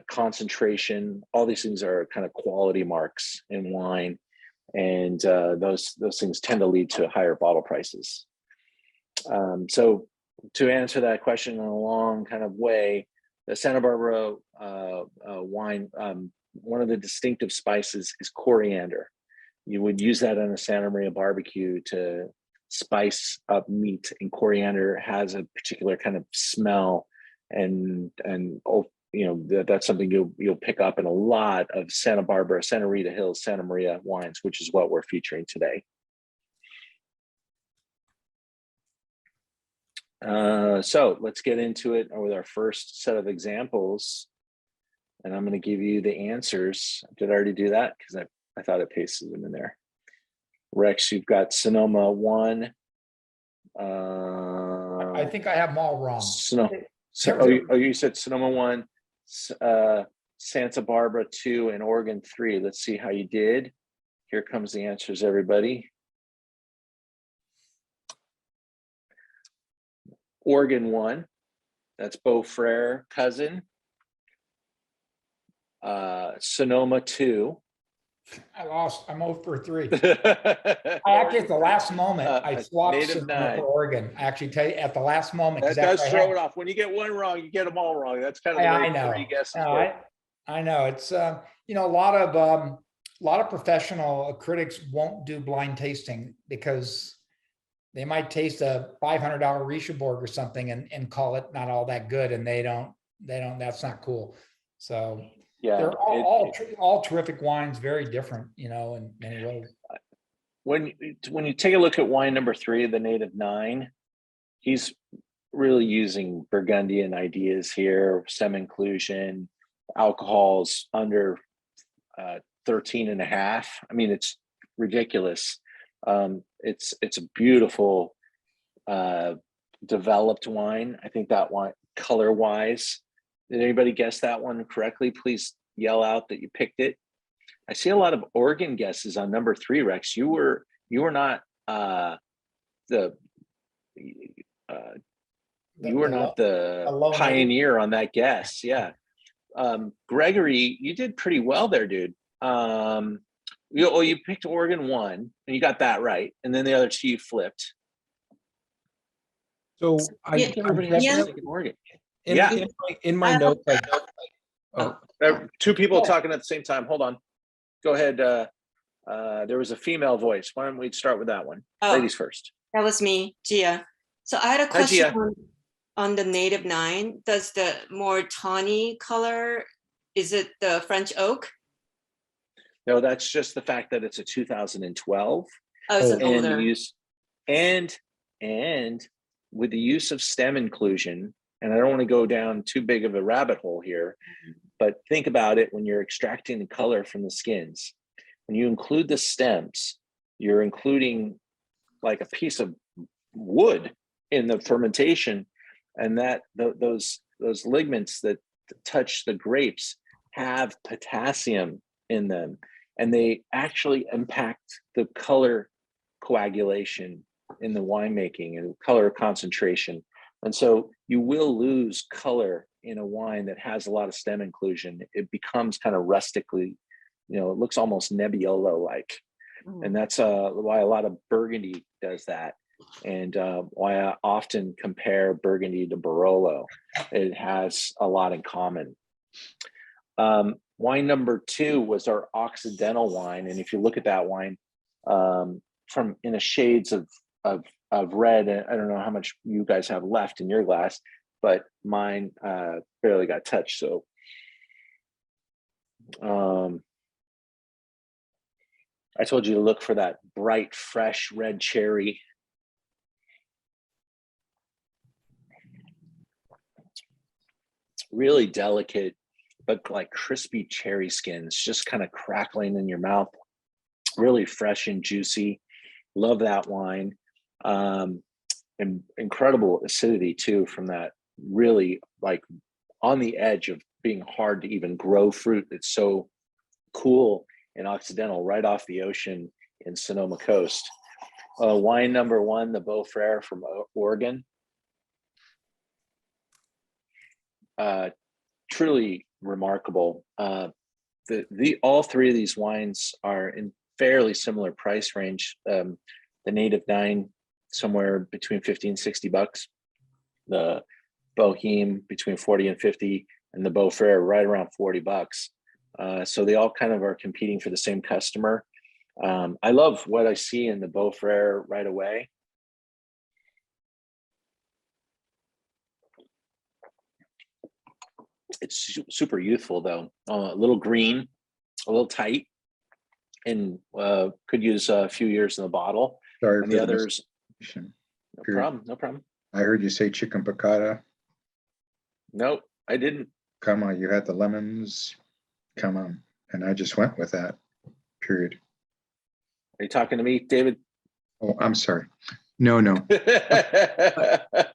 concentration, all these things are kind of quality marks in wine. And those things tend to lead to higher bottle prices. So to answer that question in a long kind of way, the Santa Barbara wine, one of the distinctive spices is coriander. You would use that on a Santa Maria barbecue to spice up meat, and coriander has a particular kind of smell, and that's something you'll pick up in a lot of Santa Barbara, Santa Rita Hills, Santa Maria wines, which is what we're featuring today. So let's get into it with our first set of examples, and I'm going to give you the answers. Did I already do that? Because I thought it pasted them in there. Rex, you've got Sonoma 1. I think I have them all wrong. You said Sonoma 1, Santa Barbara 2, and Oregon 3. Let's see how you did. Here comes the answers, everybody. Oregon 1, that's Beaufrere cousin. Sonoma 2. I lost. I'm 0 for 3. I actually, at the last moment, I swapped Sonoma for Oregon. I actually tell you, at the last moment. That does throw it off. When you get one wrong, you get them all wrong. That's kind of the way I know. Three guesses I know. It's a lot of professional critics won't do blind tasting because they might taste a $500 Richeborg or something and call it not all that good, and they don't. That's not cool. So. Yeah, they're all terrific wines, very different, in many ways. When you take a look at wine number 3, the Native 9, he's really using Burgundian ideas here, stem inclusion, alcohols under 13.5. I mean, it's ridiculous. It's a beautiful developed wine. I think that wine, color wise. Did anybody guess that one correctly? Please yell out that you picked it. I see a lot of Oregon guesses on number 3, Rex. You were not the pioneer on that guess. Yeah. Gregory, you did pretty well there, dude. You picked Oregon 1 and you got that right. And then the other 2 you flipped. So everybody else thinking Oregon. In my notes, two people talking at the same time. Hold on. Go ahead. There was a female voice. Why don't we start with that one? Ladies first. That was me, Gia. So I had a question on the Native 9. Does the more tawny color, is it the French oak? No, that's just the fact that it's a 2012. Oh, it's an older. And with the use of stem inclusion, and I don't want to go down too big of a rabbit hole here, but think about it when you're extracting the color from the skins. When you include the stems, you're including like a piece of wood in the fermentation, and that those ligaments that touch the grapes have potassium in them, and they actually impact the color coagulation in the winemaking and color concentration. And so you will lose color in a wine that has a lot of stem inclusion. It becomes kind of rustically it looks almost Nebbiolo-like. And that's why a lot of Burgundy does that. And why I often compare Burgundy to Barolo. It has a lot in common. Wine number 2 was our Occidental wine. And if you look at that wine, from in the shades of red, and I don't know how much you guys have left in your glass, but mine barely got touched. So I told you to look for that bright, fresh red cherry. Really delicate, but like crispy cherry skins, just kind of crackling in your mouth. Really fresh and juicy. Love that wine. And incredible acidity too from that, really like on the edge of being hard to even grow fruit. It's so cool in Occidental, right off the ocean in Sonoma Coast. Wine number 1, the Beaufrere from Oregon. Truly remarkable. All 3 of these wines are in fairly similar price range. The Native 9 somewhere between 50 and $60. The Boheme between 40 and 50, and the Beaufrere right around $40. So they all kind of are competing for the same customer. I love what I see in the Beaufrere right away. It's super youthful though, a little green, a little tight, and could use a few years in the bottle. Sorry and for the others. No problem. I heard you say chicken piccata. Nope, I didn't. Come on, you had the lemons. Come on, and I just went with that. Period. Are you talking to me, David? Oh, I'm sorry. No.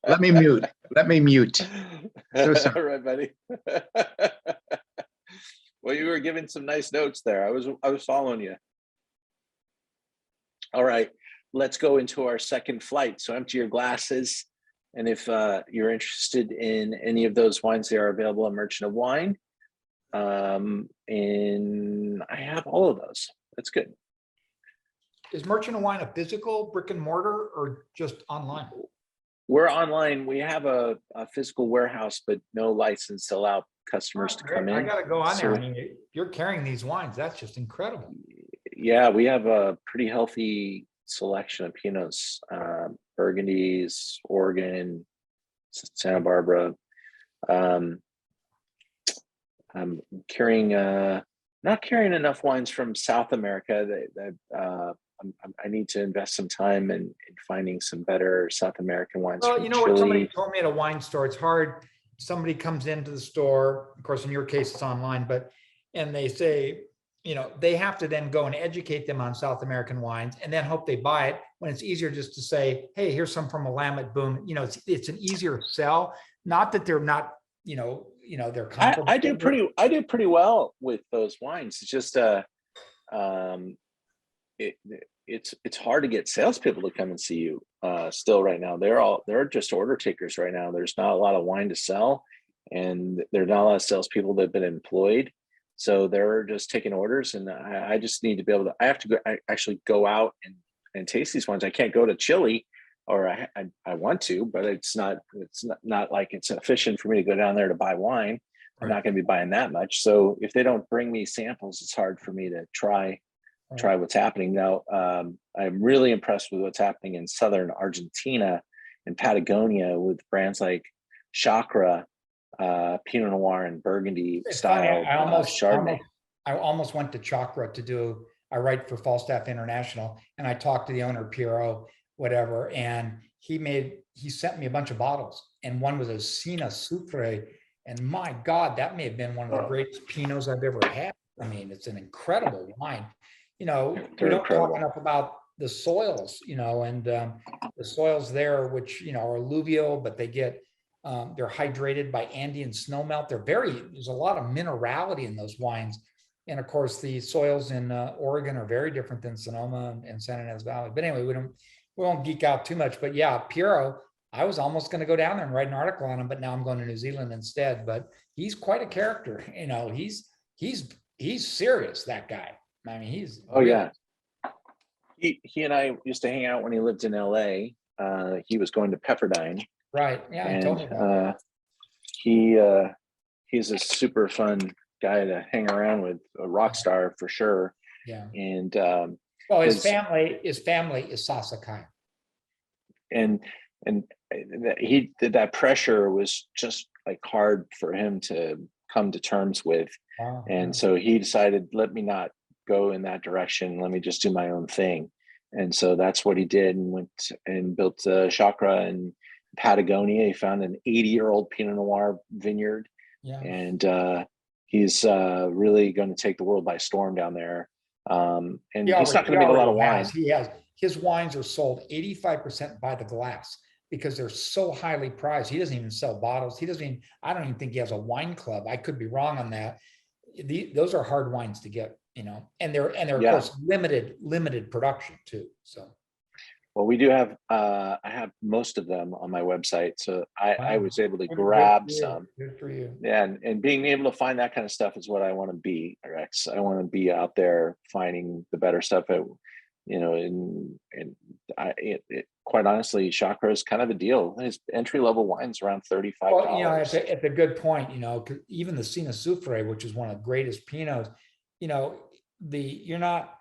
Let me mute. Let me mute. So sorry. All right, buddy. Well, you were giving some nice notes there. I was following you. All right, let's go into our second flight. So empty your glasses. And if you're interested in any of those wines, they are available at Merchant of Wine. And I have all of those. That's good. Is Merchant of Wine a physical brick and mortar or just online? We're online. We have a physical warehouse, but no license to allow customers to come in. I got to go on there. So, I mean, if you're carrying these wines. That's just incredible. Yeah, we have a pretty healthy selection of Pinots, Burgundies, Oregon, Santa Barbara. I'm carrying, not carrying enough wines from South America. I need to invest some time in finding some better South American wines. Well, from you know Chile. what somebody told me at a wine store, it's hard. Somebody comes into the store, of course, in your case, it's online, and they say, they have to then go and educate them on South American wines and then hope they buy it, when it's easier just to say, hey, here's some from Willamette, boom. It's an easier sell. Not that they're not, they're comparable. I do pretty well with those wines. It's just it's hard to get salespeople to come and see you still right now. They're just order takers right now. There's not a lot of wine to sell, and there are not a lot of salespeople that have been employed. So they're just taking orders, and I just need to be able to. I have to actually go out and taste these wines. I can't go to Chile, or I want to, but it's not like it's efficient for me to go down there to buy wine. I'm not going to be buying that much. So if they don't bring me samples, it's hard for me to try what's happening. Now, I'm really impressed with what's happening in southern Argentina and Patagonia with brands like Chakra, Pinot Noir and Burgundy style Chardonnay. I almost went to Chakra I write for Falstaff International, and I talked to the owner, Piero, whatever, and he sent me a bunch of bottles, and one was a Sina Sucre, and my God, that may have been one of the greatest Pinots I've ever had. I mean, it's an incredible wine. We don't talk enough about the soils, and the soils there, which, are alluvial, but they're hydrated by Andean snowmelt. There's a lot of minerality in those wines. And of course, the soils in Oregon are very different than Sonoma and Santa Ynez Valley. But anyway, we won't geek out too much. But yeah, Piero, I was almost going to go down there and write an article on him, but now I'm going to New Zealand instead. But he's quite a character. He's he's serious, that guy. I mean, he's Oh yeah. He and I used to hang out when he lived in LA. He was going to Pepperdine. Right. Yeah, he told me And about he's a super fun guy to hang around with, a rock star for sure. yeah. And Well, his family is Sasakai. and he did that pressure was just like hard for him to come to terms with. Wow. And so he decided, let me not go in that direction. Let me just do my own thing. And so that's what he did, and went and built a chakra in Patagonia. He found an 80-year-old Pinot Noir vineyard. Yeah. And he's really going to take the world by storm down there. And he's not going to make a lot of wine. He has. His wines are sold 85% by the glass because they're so highly prized. He doesn't even sell bottles. I don't even think he has a wine club. I could be wrong on that. Those are hard wines to get, and they're of course limited production too. So, well, we do have, I have most of them on my website. So I was able to Good grab for you. some. Good for you. Yeah, and being able to find that kind of stuff is what I want to be, Rex. I want to be out there finding the better stuff. Quite honestly, chakra is kind of a deal. His entry level wine's around $35. Well, it's a good point. 'Cause even the Sina Soufre, which is one of the greatest Pinots, you're not,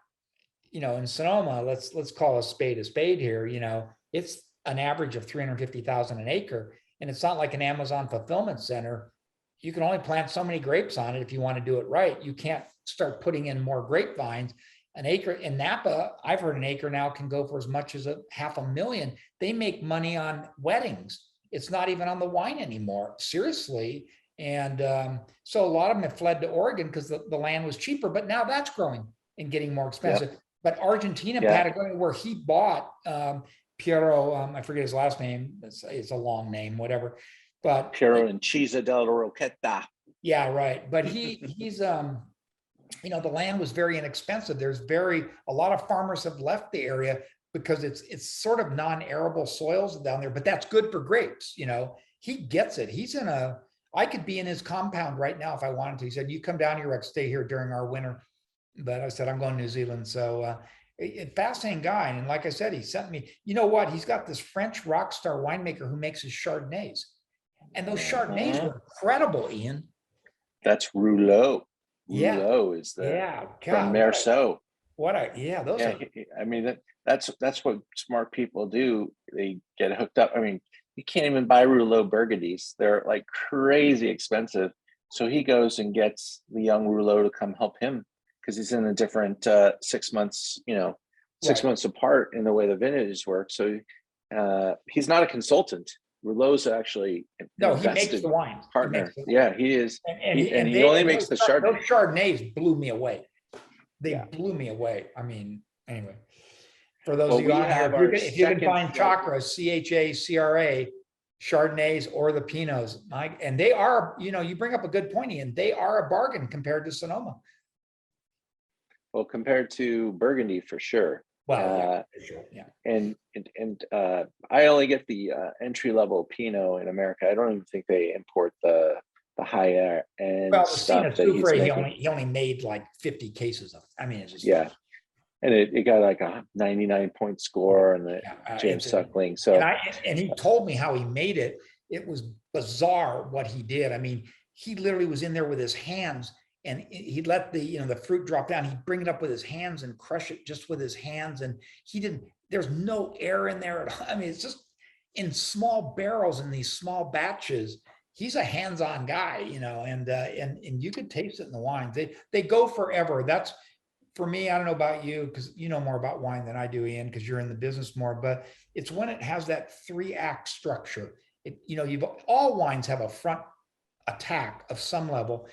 in Sonoma, let's call a spade here. It's an average of 350,000 an acre, and it's not like an Amazon fulfillment center. You can only plant so many grapes on it if you want to do it right. You can't start putting in more grapevines. An acre in Napa, I've heard an acre now can go for as much as $500,000. They make money on weddings. It's not even on the wine anymore, seriously. And so a lot of them have fled to Oregon because the land was cheaper, but now that's growing and getting more expensive. Yep. But Argentina, Patagonia, where he bought Piero, I forget his last name. It's a long name, whatever. But Piero and Chiesa del Roqueta. Yeah, right. But he's the land was very inexpensive. A lot of farmers have left the area because it's sort of non-arable soils down there, but that's good for grapes. He gets it. I could be in his compound right now if I wanted to. He said, you come down here, I'd stay here during our winter. But I said, I'm going to New Zealand. So a fascinating guy. And like I said, he sent me, you know what? He's got this French rock star winemaker who makes his Chardonnays. And those Chardonnays were incredible, Ian. That's Rouleau. Yeah. Rouleau is from Merceau. I mean, that's what smart people do. They get hooked up. I mean, you can't even buy Rouleau Burgundies. They're like crazy expensive. So he goes and gets the young Rouleau to come help him because he's in a different 6 months, 6 months apart in the way the vintages work. So he's not a consultant. Rouleau's actually he makes the wines. Partner. He is. And he only makes the Chardonnay. Those Chardonnays blew me away. They blew me away. I mean, anyway, for those of you on here, if you can find Chakra, CHACRA, Chardonnays or the Pinots, and they are, you bring up a good point, Ian. They are a bargain compared to Sonoma. Well, compared to Burgundy, for sure. Well, for sure. Yeah. And I only get the entry level Pinot in America. I don't even think they import the higher end stuff that he's making. He only made like 50 cases of it. I mean, it's just and it got like a 99-point score on the James Suckling. So and he told me how he made it. It was bizarre what he did. I mean, he literally was in there with his hands, and he'd let the fruit drop down. He'd bring it up with his hands and crush it just with his hands. And there's no air in there at all. I mean, it's just in small barrels in these small batches. He's a hands-on guy, and you could taste it in the wines. They go forever. That's, for me, I don't know about you, because you know more about wine than I do, Ian, because you're in the business more, but it's when it has that 3-act structure. All wines have a front attack of some level.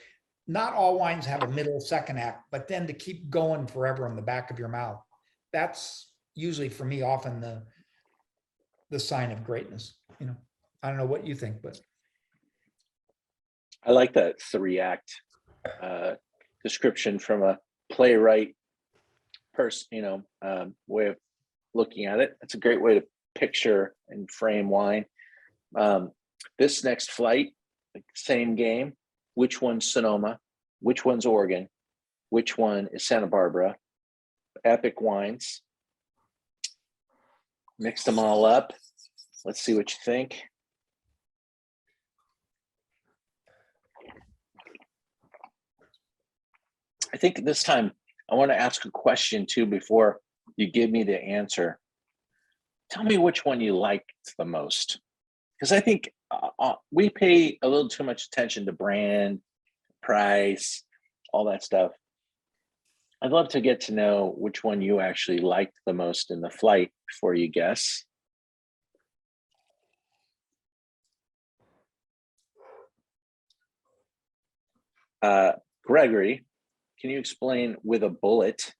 Not all wines have a middle second act, but then to keep going forever in the back of your mouth, that's usually, for me, often the sign of greatness. I don't know what you think, but I like that 3-act description from a playwright person, way of looking at it. It's a great way to picture and frame wine. This next flight, same game. Which one's Sonoma? Which one's Oregon? which one is Santa Barbara. Epic wines. Mixed them all up. Let's see what you think. I think this time I want to ask a question too before you give me the answer. Tell me which one you liked the most. Because I think we pay a little too much attention to brand, price, all that stuff. I'd love to get to know which one you actually liked the most in the flight before you guess. Gregory, can you explain with a bullet?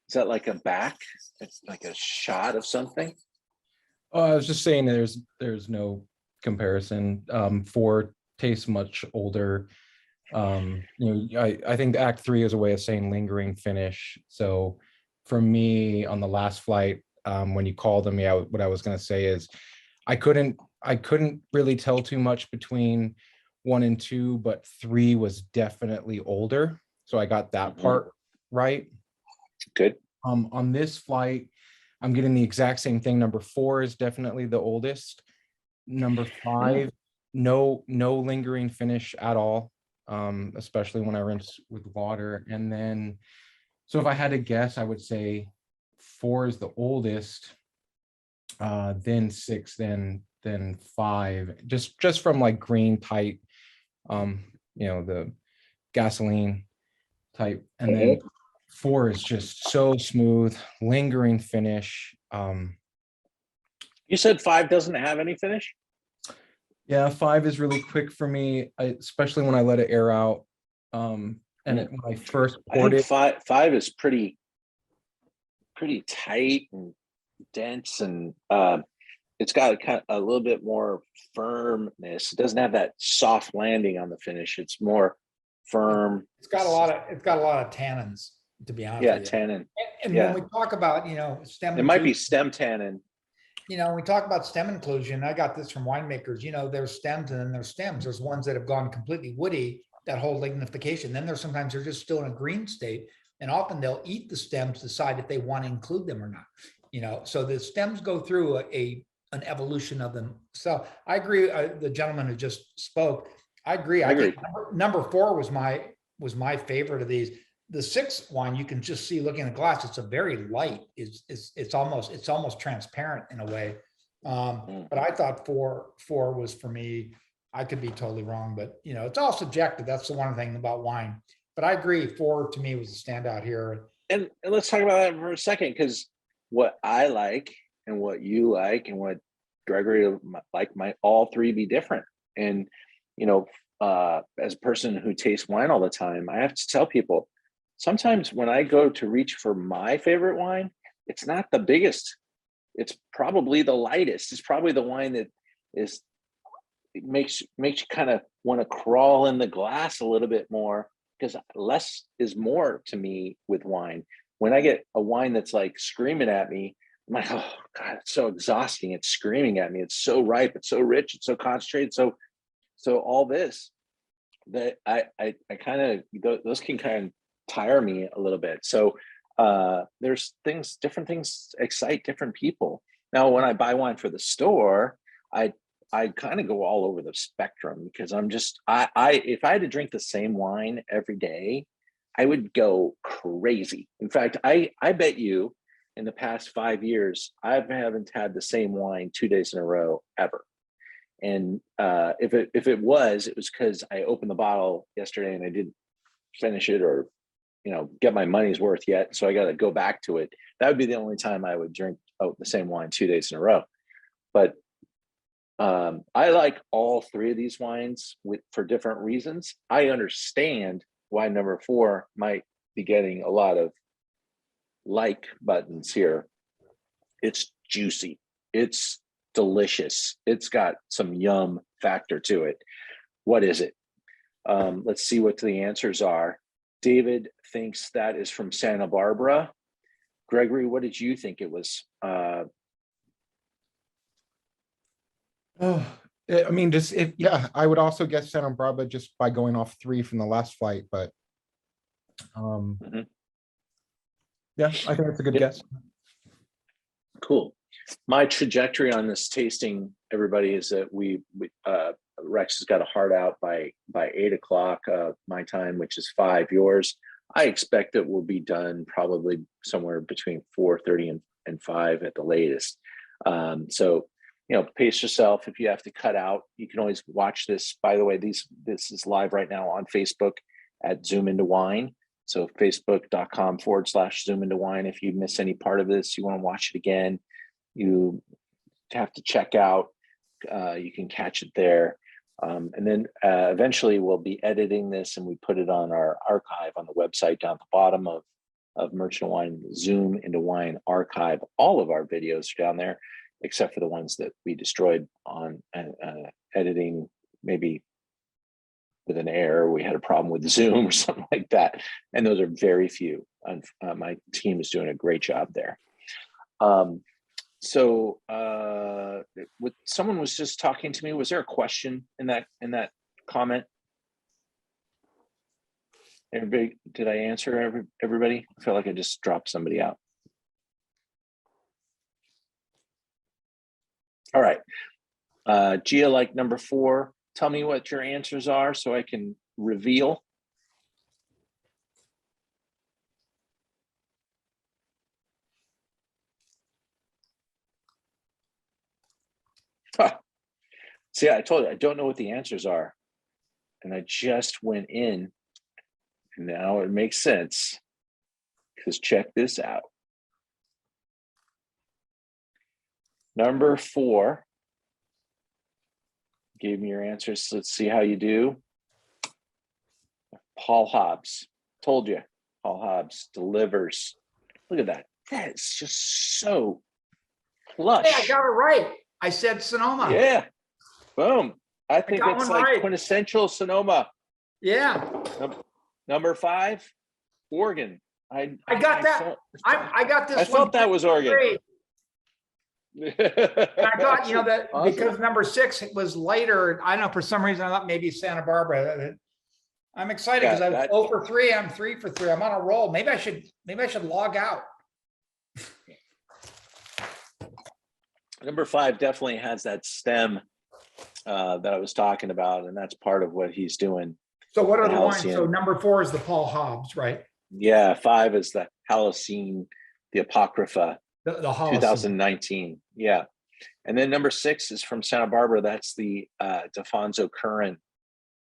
Is that like a back? It's like a shot of something? I was just saying there's no comparison. 4 tastes much older. I think Act 3 is a way of saying lingering finish. So for me on the last flight, when you called me out, what I was going to say is I couldn't really tell too much between 1 and 2, but 3 was definitely older. So I got that part right. Good. On this flight, I'm getting the exact same thing. Number 4 is definitely the oldest. Number 5, no lingering finish at all, especially when I rinse with water. And then, so if I had to guess, I would say 4 is the oldest, then 6, then 5, just from like green type, the gasoline type, and then 4 is just so smooth, lingering finish. You said 5 doesn't have any finish? Yeah, 5 is really quick for me, especially when I let it air out. When I first poured it, 5 is pretty tight and dense, and it's got a little bit more firmness. It doesn't have that soft landing on the finish. It's more firm. It's got a lot of tannins, to be honest. Yeah, with you. tannin. And when we talk about, stem, it might be stem tannin. When we talk about stem inclusion, I got this from winemakers. There's stems and then there's stems. There's ones that have gone completely woody that hold lignification. Then there's sometimes they're just still in a green state, and often they'll eat the stems to decide if they want to include them or not. So the stems go through an evolution of them. So I agree. The gentleman who just spoke, I agree. I think number 4 was my favorite of these. The 6th one, you can just see looking at the glass, it's a very light. It's almost transparent in a way. But I thought 4 was for me. I could be totally wrong, but it's all subjective. That's the one thing about wine. But I agree, 4 to me was a standout here. And let's talk about that for a second, because what I like and what you like and what Gregory like might all 3 be different. And as a person who tastes wine all the time, I have to tell people, sometimes when I go to reach for my favorite wine, it's not the biggest. It's probably the lightest. It's probably the wine that makes you kind of want to crawl in the glass a little bit more, because less is more to me with wine. When I get a wine that's like screaming at me, I'm like, oh God, it's so exhausting. It's screaming at me. It's so ripe. It's so rich. It's so concentrated. So all this that I kind of, those can kind of tire me a little bit. So there's different things excite different people. Now, when I buy wine for the store, I kind of go all over the spectrum, because I'm just, if I had to drink the same wine every day, I would go crazy. In fact, I bet you in the past 5 years, I haven't had the same wine 2 days in a row ever. And if it was because I opened the bottle yesterday and I didn't finish it, or get my money's worth yet, so I got to go back to it. That would be the only time I would drink the same wine 2 days in a row. But I like all 3 of these wines for different reasons. I understand why number 4 might be getting a lot of like buttons here. It's juicy. It's delicious. It's got some yum factor to it. What is it? Let's see what the answers are. David thinks that is from Santa Barbara. Gregory, what did you think it was? I mean, just if, yeah, I would also guess Santa Barbara just by going off 3 from the last flight, but Mhm. yeah, I think that's a good Yeah. guess. Cool. My trajectory on this tasting, everybody, is that Rex has got a heart out by 8 o'clock my time, which is 5 yours. I expect that we'll be done probably somewhere between 4:30 and 5 at the latest. So, pace yourself. If you have to cut out, you can always watch this. By the way, this is live right now on Facebook at Zoom Into Wine. So facebook.com/Zoom Into Wine. If you miss any part of this, you want to watch it again, you have to check out. You can catch it there. And then eventually we'll be editing this and we put it on our archive on the website down at the bottom of Merchant Wine, Zoom Into Wine archive. All of our videos are down there, except for the ones that we destroyed on editing, maybe with an error. We had a problem with Zoom or something like that. And those are very few. My team is doing a great job there. So someone was just talking to me. Was there a question in that comment? Everybody, did I answer everybody? I feel like I just dropped somebody out. All right. Gia, like number 4, tell me what your answers are so I can reveal. See, I told you, I don't know what the answers are. And I just went in. And now it makes sense. Because check this out. Number 4. Gave me your answers. Let's see how you do. Paul Hobbs. Told you. Paul Hobbs delivers. Look at that. That is just so plush. Hey, I got it right. I said Sonoma. Yeah. Boom. I think got it's one like right. quintessential Sonoma. Yeah. Number 5, Oregon. I got that. I got this. I felt that was Oregon. Great. And I thought, that Awesome. because number 6 was lighter. I don't know, for some reason I thought maybe Santa Barbara. I'm excited because I was 0 for 3. I'm 3 for 3. I'm on a roll. Maybe I should log out. Number 5 definitely has that stem that I was talking about, and that's part of what he's doing. So what are the wines? Halcyon. So number 4 is the Paul Hobbs, right? Yeah, 5 is the Halcyon, the Apocrypha, The Holocene. 2019. Yeah. And then number 6 is from Santa Barbara. That's the Defonso Curran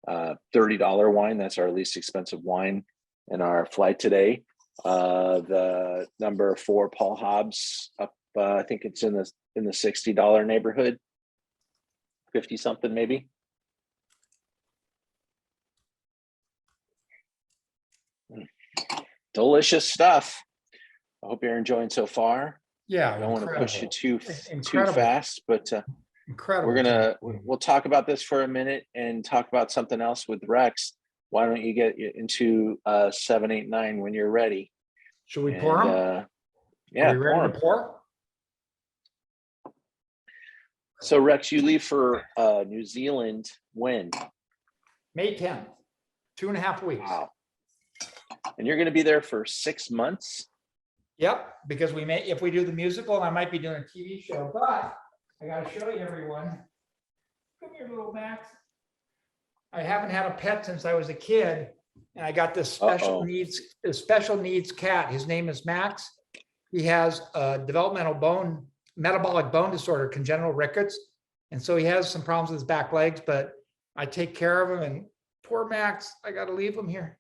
$30 wine. That's our least expensive wine in our flight today. The number 4 Paul Hobbs up, I think it's in the $60 neighborhood, 50 something maybe. Delicious stuff. I hope you're enjoying so far. Yeah, I don't want to push you too Incredible. fast, but Incredible. we'll talk about this for a minute and talk about something else with Rex. Why don't you get into 7, 8, 9 when you're ready? Should we pour them? Yeah, Are we ready to pour? So Rex, you leave for New Zealand when? May 10th, 2.5 weeks. Wow. And you're going to be there for 6 months? Yep, because if we do the musical, I might be doing a TV show, but I got to show you everyone. Come here, little Max. I haven't had a pet since I was a kid, and I got this special needs cat. His name is Max. He has a metabolic bone disorder, congenital rickets, and so he has some problems with his back legs. But I take care of him, and poor Max, I got to leave him here.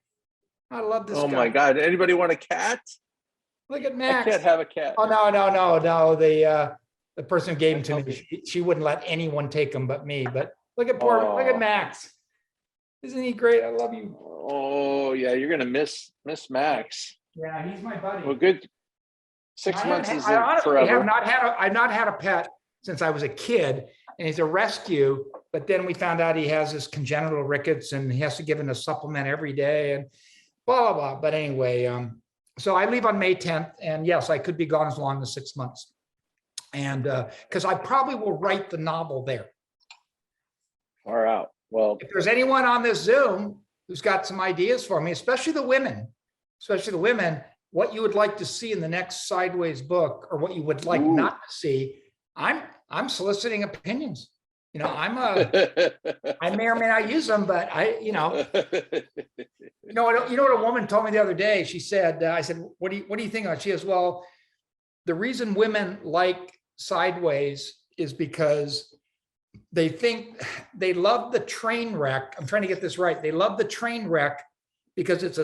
I love this guy. Oh my God! Anybody want a cat? Look at Max. I can't have a cat. Oh no! The person who gave him to me, she wouldn't let anyone take him but me. But look at Max. Isn't he great? I love you. Oh yeah, you're gonna miss Max. Yeah, he's my buddy. Well, good. 6 months is forever. I've not had a pet since I was a kid, and he's a rescue. But then we found out he has this congenital rickets, and he has to give him a supplement every day, and blah blah blah. But anyway, so I leave on May 10th, and yes, I could be gone as long as 6 months, and because I probably will write the novel there. Far out. Well, If there's anyone on this Zoom who's got some ideas for me, especially the women, what you would like to see in the next Sideways book, or what you would like Ooh. not to see, I'm soliciting opinions. You know, I may or may not use them, but you know what a woman told me the other day. She said, I said, what do you think of it? She goes, well, the reason women like Sideways is because they think they love the train wreck. I'm trying to get this right. They love the train wreck because it's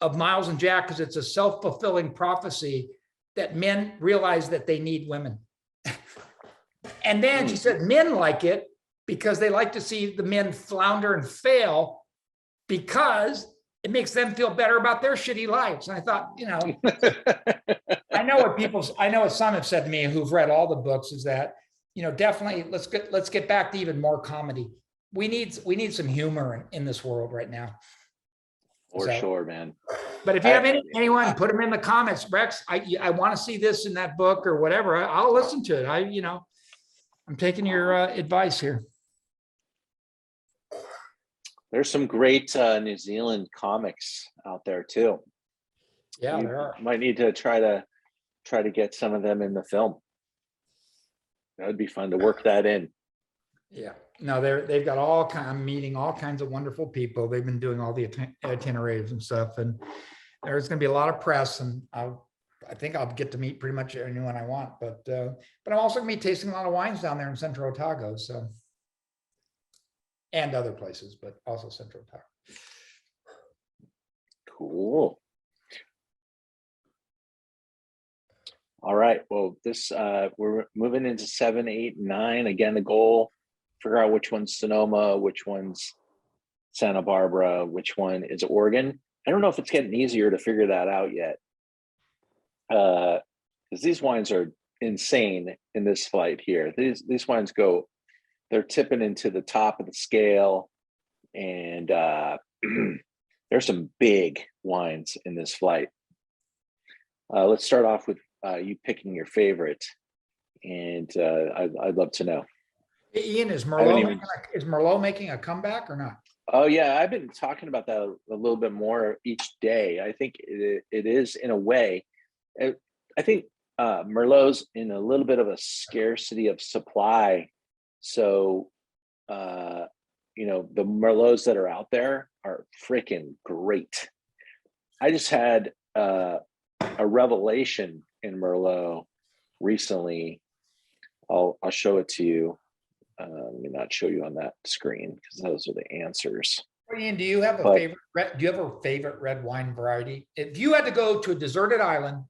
of Miles and Jack, because it's a self-fulfilling prophecy that men realize that they need women. And then she said men like it because they like to see the men flounder and fail, because it makes them feel better about their shitty lives. And I thought, you know, I know what some have said to me who've read all the books is that, you know, definitely let's get back to even more comedy. We need some humor in this world right now. For sure, man. But if you have anyone, put them in the comments. Rex, I want to see this in that book or whatever. I'll listen to it. I'm taking your advice here. There's some great New Zealand comics out there too. Yeah, there are. Might need to try to get some of them in the film. That would be fun to work that in. Yeah, no, they've got I'm meeting all kinds of wonderful people. They've been doing all the itineraries and stuff, and there's going to be a lot of press, and I think I'll get to meet pretty much anyone I want. But I'm also going to be tasting a lot of wines down there in Central Otago, so, and other places, but also Central Otago. Cool. All right. Well, we're moving into 7, 8, 9. Again, the goal: figure out which one's Sonoma, which one's Santa Barbara, which one is Oregon. I don't know if it's getting easier to figure that out yet, because these wines are insane in this flight here. These wines they're tipping into the top of the scale, and there's some big wines in this flight. Let's start off with you picking your favorite, and I'd love to know. Ian, is Merlot making a comeback or not? Oh yeah, I've been talking about that a little bit more each day. I think it is, in a way. I think Merlot's in a little bit of a scarcity of supply. So, the Merlots that are out there are freaking great. I just had a revelation in Merlot recently. I'll show it to you. Let me not show you on that screen because those are the answers. Ian, do you have a favorite red wine variety? If you had to go to a deserted island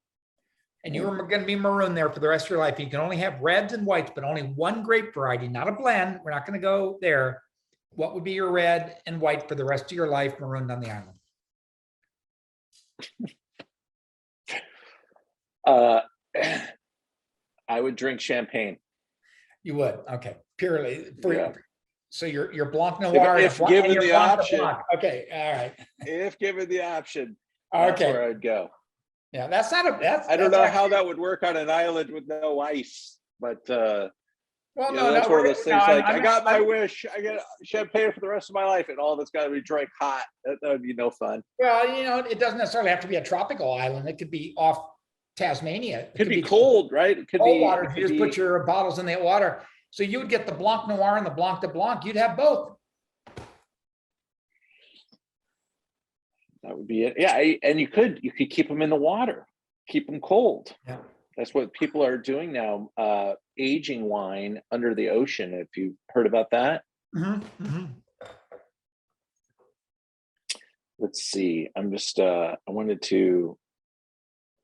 and you were going to be marooned there for the rest of your life, you can only have reds and whites, but only one grape variety, not a blend. We're not going to go there. What would be your red and white for the rest of your life marooned on the island? I would drink champagne. You would? Okay. Purely. So your Blanc Noir. If given the option. Okay. All right. If given the option. Okay. That's where I'd go. Yeah, that's not a. I don't know how that would work on an island with no ice, but that's one of those things. I got my wish. I get champagne for the rest of my life, and all of it's got to be drank hot. That would be no fun. Well, it doesn't necessarily have to be a tropical island. It could be off Tasmania. It could be cold, right? It could be water. You just put your bottles in that water. So you would get the Blanc Noir and the Blanc de Blanc. You'd have both. That would be it. Yeah, and you could keep them in the water, keep them cold. Yeah, that's what people are doing now. Aging wine under the ocean. If you've heard about that. Mm-hmm. Mm-hmm. Let's see. I'm just. I wanted to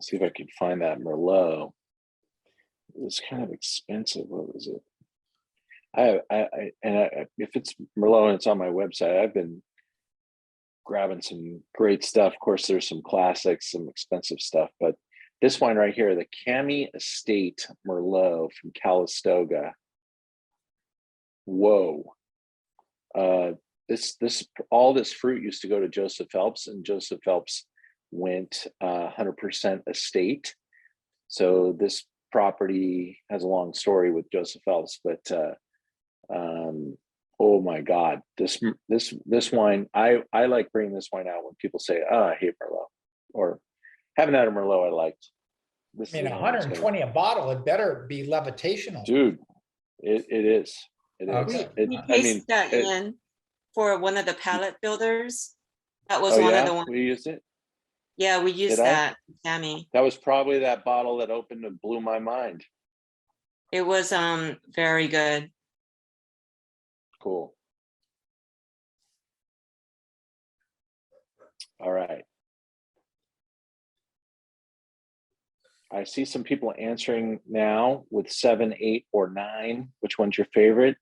see if I could find that Merlot. It was kind of expensive. What was it? If it's Merlot and it's on my website, I've been grabbing some great stuff. Of course, there's some classics, some expensive stuff, but this wine right here, the Cami Estate Merlot from Calistoga. Whoa. All this fruit used to go to Joseph Phelps, and Joseph Phelps went 100% estate. So this property has a long story with Joseph Phelps, but Oh my God, this wine. I like bringing this wine out when people say, "Oh, I hate Merlot," or haven't had a Merlot I liked. This I mean, is the one that's 120 a bottle, it better be levitational. dude. It is. It is. Okay. We I tasted mean, that in for one of the pallet builders. That was oh one of yeah, the ones. we used it. Yeah, we Did used I? that, Cami. That was probably that bottle that opened and blew my mind. It was very good. Cool. All right. I see some people answering now with 7, 8, or 9. Which one's your favorite?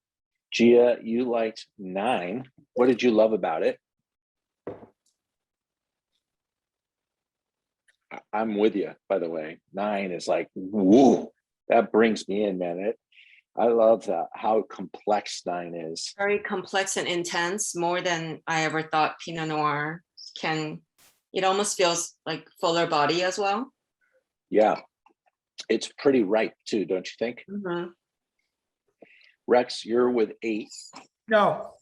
Gia, you liked 9. What did you love about it? I'm with you, by the way. 9 is like, woo, that brings me in, man. I love that, how complex 9 is. Very complex and intense, more than I ever thought Pinot Noir can. It almost feels like fuller body as well. Yeah, it's pretty ripe too, don't you think? Mhm. Rex, you're with 8. No.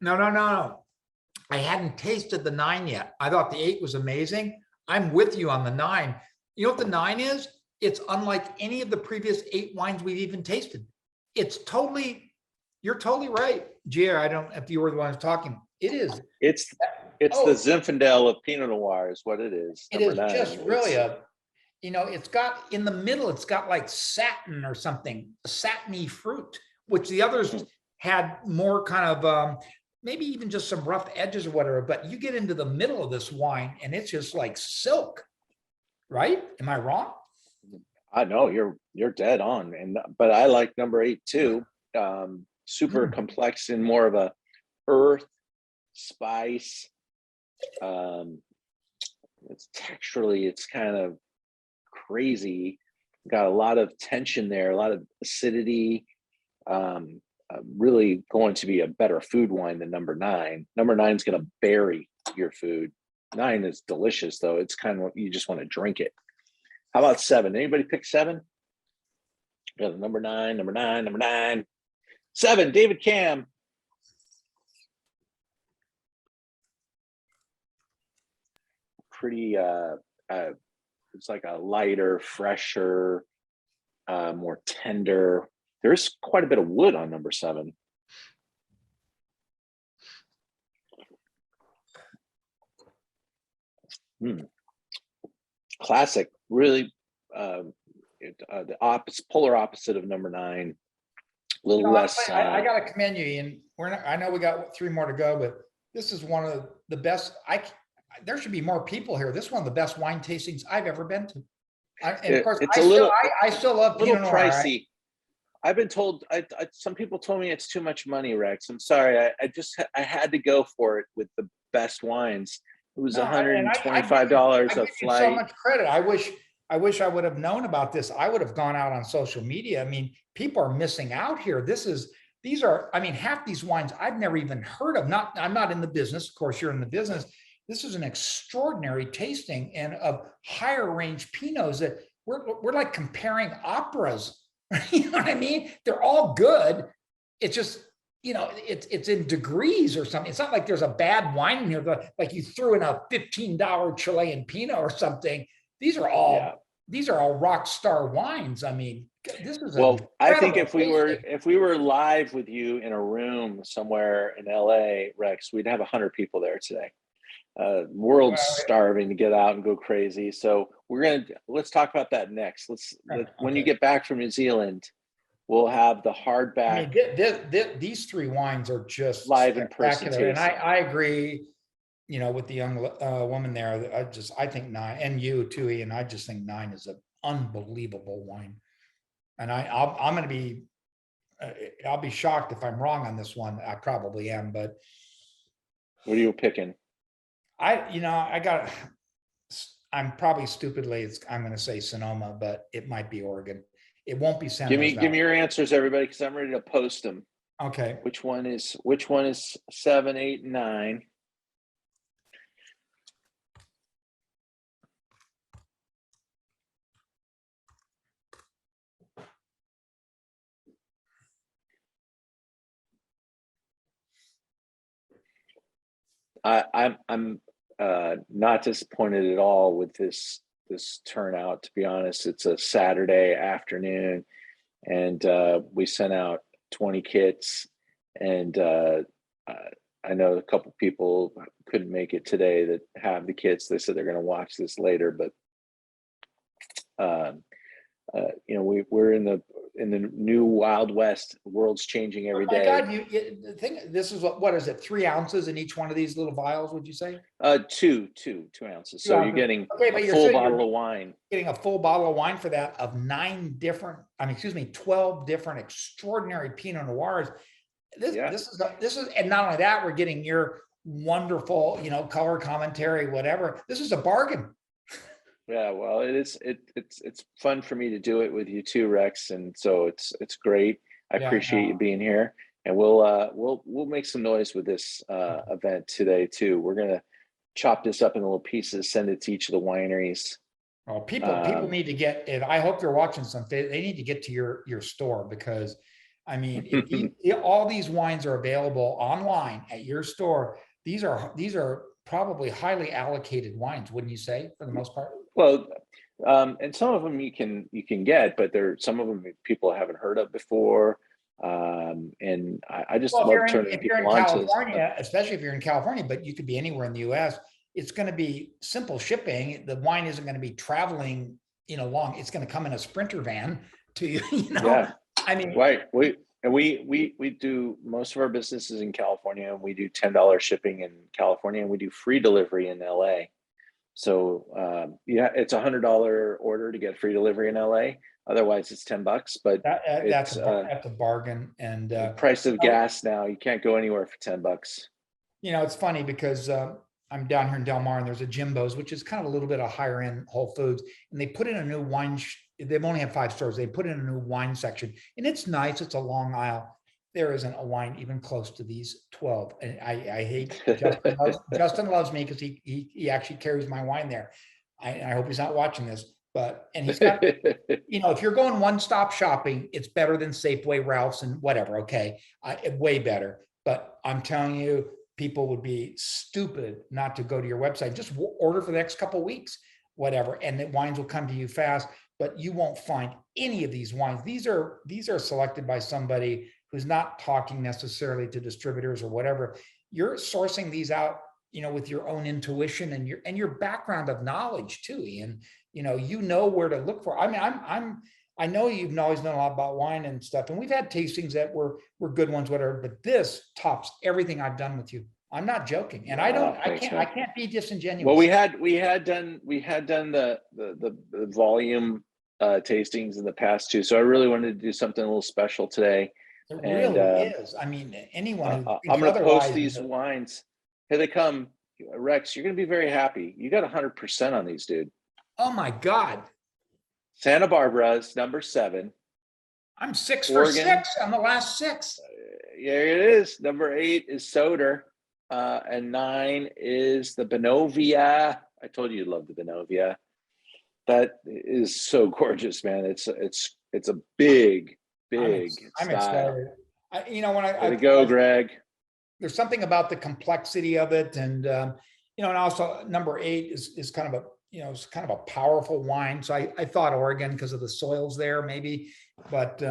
I hadn't tasted the 9 yet. I thought the 8 was amazing. I'm with you on the 9. You know what the 9 is? It's unlike any of the previous 8 wines we've even tasted. It's totally, you're totally right. Gia, I don't, if you were the one talking, it is. It's the Zinfandel of Pinot Noir is what it is. It is Number 9. just really it's got in the middle, it's got like satin or something, a satiny fruit, which the others had more kind of, maybe even just some rough edges or whatever, but you get into the middle of this wine and it's just like silk, right? Am I wrong? I know you're dead on, but I like number 8 too. Super complex and more of a earth spice. It's texturally, it's kind of crazy. Got a lot of tension there, a lot of acidity. Really going to be a better food wine than number 9. Number 9 is going to bury your food. 9 is delicious though. It's kind of, you just want to drink it. How about 7? Anybody pick 7? Yeah, number 9. 7, David Cam. Pretty it's like a lighter, fresher, more tender. There's quite a bit of wood on number 7. Classic, really. The polar opposite of number 9. A little less. I got to commend you, Ian. I know we got 3 more to go, but this is one of the best. There should be more people here. This is one of the best wine tastings I've ever been to. And of course, I still love Pinot Noir. Pricey. I've been told. Some people told me it's too much money, Rex. I'm sorry. I had to go for it with the best wines. It was $125 a flight. So much credit. I wish I would have known about this. I would have gone out on social media. I mean, people are missing out here. These are, I mean, half these wines I've never even heard of. I'm not in the business. Of course, you're in the business. This is an extraordinary tasting and of higher range Pinots that we're like comparing operas. You know what I mean? They're all good. It's just, it's in degrees or something. It's not like there's a bad wine in here, like you threw in a $15 Chilean Pinot or something. These are all rock star wines. I mean, this is I think if we were live with you in a room somewhere in LA, Rex, we'd have 100 people there today. World's starving to get out and go crazy. So let's talk about that next. When you get back from New Zealand, we'll have the hardback. I mean, these 3 wines are just live in person. And I agree, with the young woman there. I think 9, and you too, Ian. I just think 9 is an unbelievable wine, and I'm going to be. I'll be shocked if I'm wrong on this one. I probably am, but what are you picking? I'm probably stupidly, I'm going to say Sonoma, but it might be Oregon. It won't be San. Give me your answers, everybody, because I'm ready to post them. Okay. Which one is 7, 8, 9? I'm not disappointed at all with this turnout. To be honest, it's a Saturday afternoon, and we sent out 20 kits, and I know a couple people couldn't make it today that have the kits. They said they're going to watch this later, but we're in the new Wild West. The world's changing every day. Oh my God, the thing. This is what is it? 3 ounces in each one of these little vials? Would you say? 2 ounces. So you're getting a full bottle of wine. Getting a full bottle of wine for that of 12 different extraordinary Pinot Noirs. This is, and not only that, we're getting your wonderful, color commentary, whatever. This is a bargain. Yeah, well, it's fun for me to do it with you too, Rex, and so it's great. I appreciate you being here, and we'll make some noise with this event today too. We're gonna chop this up in little pieces, send it to each of the wineries. Oh, people need to get it. I hope they're watching something. They need to get to your store, because I mean, all these wines are available online at your store. These are probably highly allocated wines, wouldn't you say, for the most part? Well, and some of them you can get, but some of them people haven't heard of before. And I just love turning people on to California, especially if you're in California, but you could be anywhere in the U.S. It's going to be simple shipping. The wine isn't going to be traveling, long. It's going to come in a Sprinter van to you. Yeah. I mean, right. We do most of our businesses in California, and we do $10 shipping in California, and we do free delivery in LA. So it's $100 order to get free delivery in LA. Otherwise, it's $10. But that's a bargain. And the price of gas now, you can't go anywhere for $10. It's funny because I'm down here in Del Mar, and there's a Jimbo's, which is kind of a little bit of higher end Whole Foods, and they put in a new wine. They've only had 5 stores. They put in a new wine section, and it's nice. It's a long aisle. There isn't a wine even close to these 12. And I hate Justin loves me because he actually carries my wine there. I hope he's not watching this, and he's got, if you're going one-stop shopping, it's better than Safeway, Ralph's, and whatever. Okay. Way better. But I'm telling you, people would be stupid not to go to your website. Just order for the next couple of weeks, whatever. And the wines will come to you fast, but you won't find any of these wines. These are selected by somebody who's not talking necessarily to distributors or whatever. You're sourcing these out, with your own intuition and your background of knowledge too, Ian. Where to look for. I mean, I know you've always known a lot about wine and stuff, and we've had tastings that were good ones, whatever, but this tops everything I've done with you. I'm not joking. And I can't be disingenuous. Well, we had done the volume tastings in the past too. So I really wanted to do something a little special today. It really is. I mean, anyone who I'm going to post these wines. Here they come. Rex, you're going to be very happy. You got 100% on these, dude. Oh my God. Santa Barbara's number 7. I'm 6 for 6 on the last 6. Here it is. Number 8 is Soder. And 9 is the Benovia. I told you love the Benovia. That is so gorgeous, man. It's a big I'm excited. When I go, Greg. There's something about the complexity of it, and and also number 8 is kind of a it's kind of a powerful wine. So I thought Oregon because of the soils there, maybe, but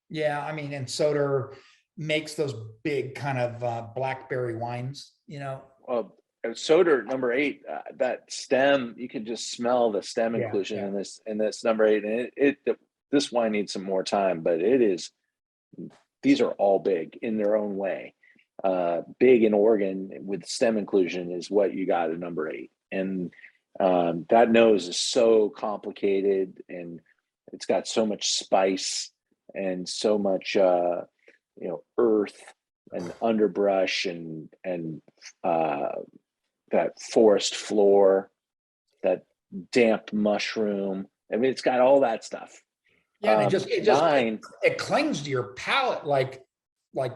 yeah, I mean, and Soder makes those big kind of blackberry wines, Well, Soder number 8, that stem, you can just smell the stem inclusion in this number 8, and this wine needs some more time, but these are all big in their own way. Big in Oregon with stem inclusion is what you got at number 8, and that nose is so complicated, and it's got so much spice and so much earth and underbrush and that forest floor, that damp mushroom. I mean, it's got all that stuff. Yeah, and it clings to your palate like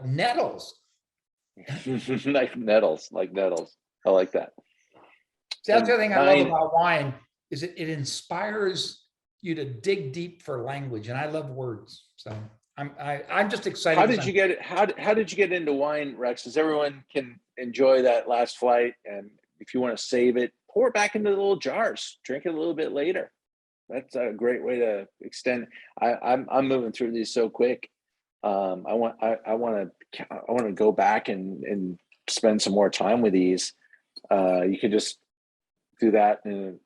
nettles. like nettles. I like that. See, that's the other thing I love about wine is it inspires you to dig deep for language, and I love words. So I'm just excited. How did you get it? How did you get into wine, Rex? Because everyone can enjoy that last flight, and if you want to save it, pour it back into the little jars. Drink it a little bit later. That's a great way to extend. I'm moving through these so quick. I want to go back and spend some more time with these. You could just do that, and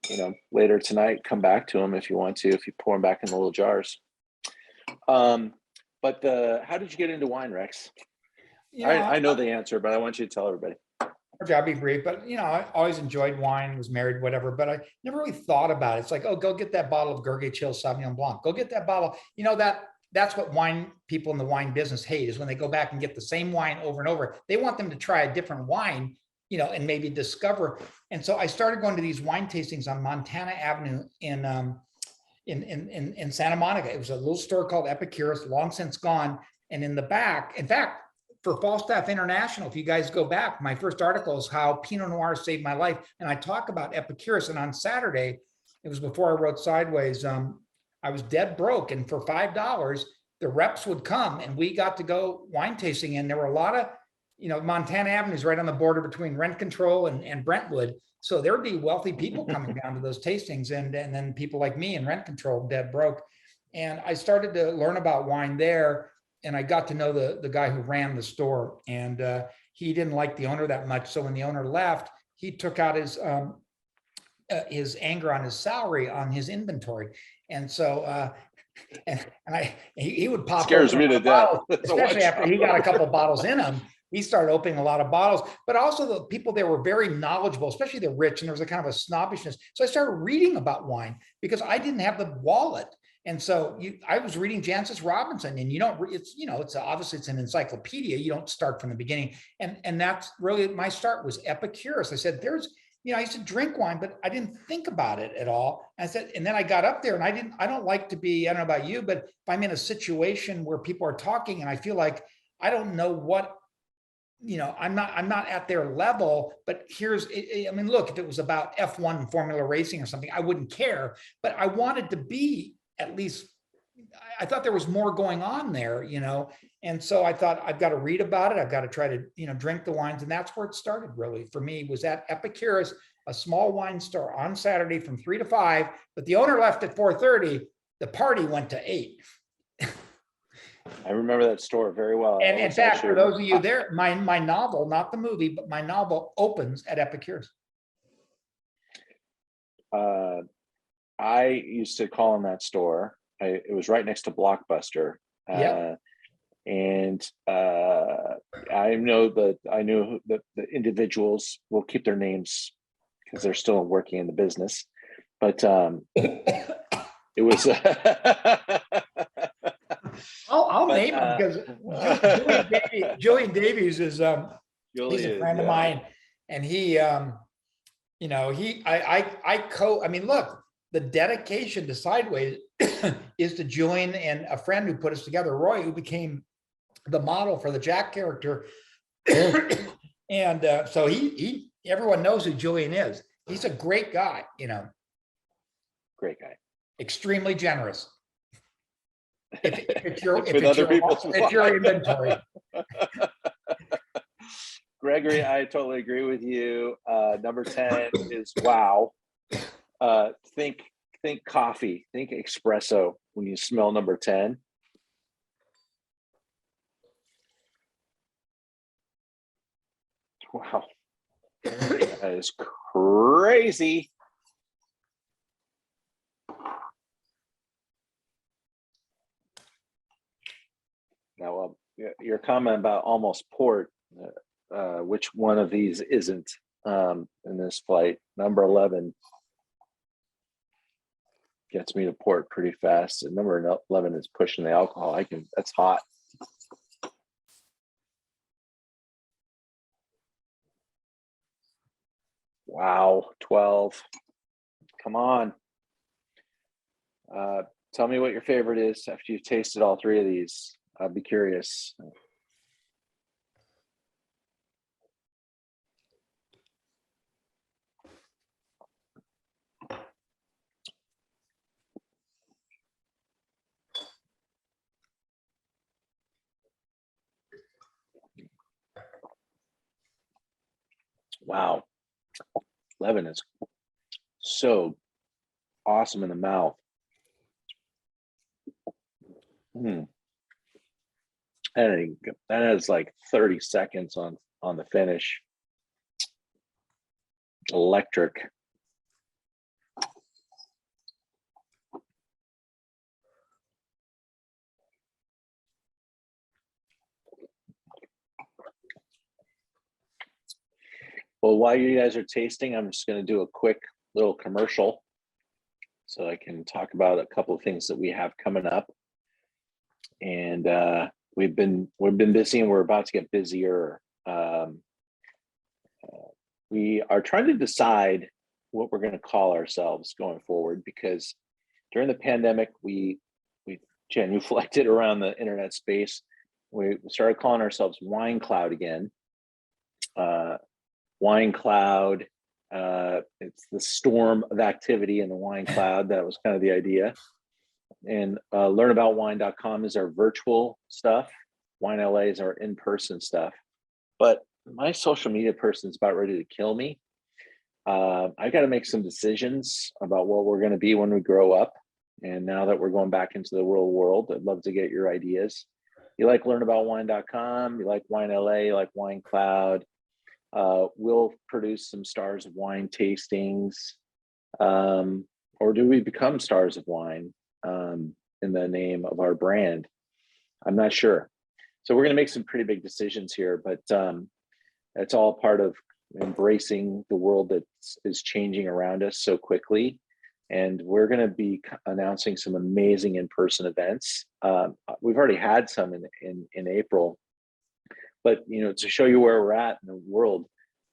later tonight, come back to them if you want to. If you pour them back in the little jars. But how did you get into wine, Rex? I know the answer, but I want you to tell everybody. I'll be brief, but I always enjoyed wine, was married, whatever, but I never really thought about it. It's like, oh, go get that bottle of Gurgé Chill Sauvignon Blanc. Go get that bottle. That's what wine people in the wine business hate, is when they go back and get the same wine over and over. They want them to try a different wine, and maybe discover. And so I started going to these wine tastings on Montana Avenue in Santa Monica. It was a little store called Epicurus, long since gone. And in the back, in fact, for Falstaff International, if you guys go back, my first article is how Pinot Noir saved my life. And I talk about Epicurus. And on Saturday, it was before I wrote Sideways, I was dead broke. And for $5, the reps would come and we got to go wine tasting. And there were a lot of, Montana Avenue is right on the border between Rent Control and Brentwood. So there would be wealthy people coming down to those tastings, and then people like me in Rent Control, dead broke. And I started to learn about wine there, and I got to know the guy who ran the store, and he didn't like the owner that much. So when the owner left, he took out his anger on his salary on his inventory. And so he would pop. Scares me to death, especially after he got a couple bottles in him. He started opening a lot of bottles, but also the people there were very knowledgeable, especially the rich, and there was a kind of a snobbishness. So I started reading about wine because I didn't have the wallet. And so I was reading Jancis Robinson, and it's obviously it's an encyclopedia. You don't start from the beginning. And that's really my start was Epicurus. I said, I used to drink wine, but I didn't think about it at all. And then I got up there, and I don't like to be, I don't know about you, but if I'm in a situation where people are talking and I feel like I don't know what, I'm not at their level, but look, if it was about F1 and Formula Racing or something, I wouldn't care, but I wanted to be at least, I thought there was more going on there, and so I thought I've got to read about it. I've got to try to, drink the wines. And that's where it started really for me, was at Epicurus, a small wine store on Saturday from 3 to 5, but the owner left at 4:30. The party went to 8. I remember that store very well. And in fact, for those of you there, my novel, not the movie, but my novel opens at Epicurus. I used to call in that store. It was right next to Blockbuster. And I knew that the individuals will keep their names because they're still working in the business. But it was. I'll name him because Julian Davies is he's a friend of mine, and look, the dedication to Sideways is to Julian and a friend who put us together, Roy, who became the model for the Jack character. And so everyone knows who Julian is. He's a great guy, Great guy. Extremely generous. If it's your inventory. Gregory, I totally agree with you. Number 10 is wow. Think coffee, think espresso when you smell number 10. Wow. That is crazy. Now, your comment about almost port, which one of these isn't in this flight? Number 11 gets me to port pretty fast. And number 11 is pushing the alcohol. That's hot. Wow, 12. Come on. Tell me what your favorite is after you've tasted all three of these. I'd be curious. Wow. Levin is so awesome in the mouth. Mm. And that has like 30 seconds on the finish. Electric. Well, while you guys are tasting, I'm just going to do a quick little commercial so I can talk about a couple of things that we have coming up. And we've been busy, and we're about to get busier. We are trying to decide what we're going to call ourselves going forward, because during the pandemic, we genuflected around the internet space. We started calling ourselves Wine Cloud again. Wine Cloud, it's the storm of activity in the wine cloud. That was kind of the idea. And learnaboutwine.com is our virtual stuff. Wine LA is our in-person stuff. But my social media person is about ready to kill me. I got to make some decisions about what we're going to be when we grow up. And now that we're going back into the real world, I'd love to get your ideas. You like learnaboutwine.com, you like Wine LA, you like Wine Cloud. We'll produce some Stars of Wine tastings, or do we become Stars of Wine in the name of our brand? I'm not sure. So we're going to make some pretty big decisions here, but it's all part of embracing the world that is changing around us so quickly. And we're going to be announcing some amazing in-person events. We've already had some in April. But to show you where we're at in the world,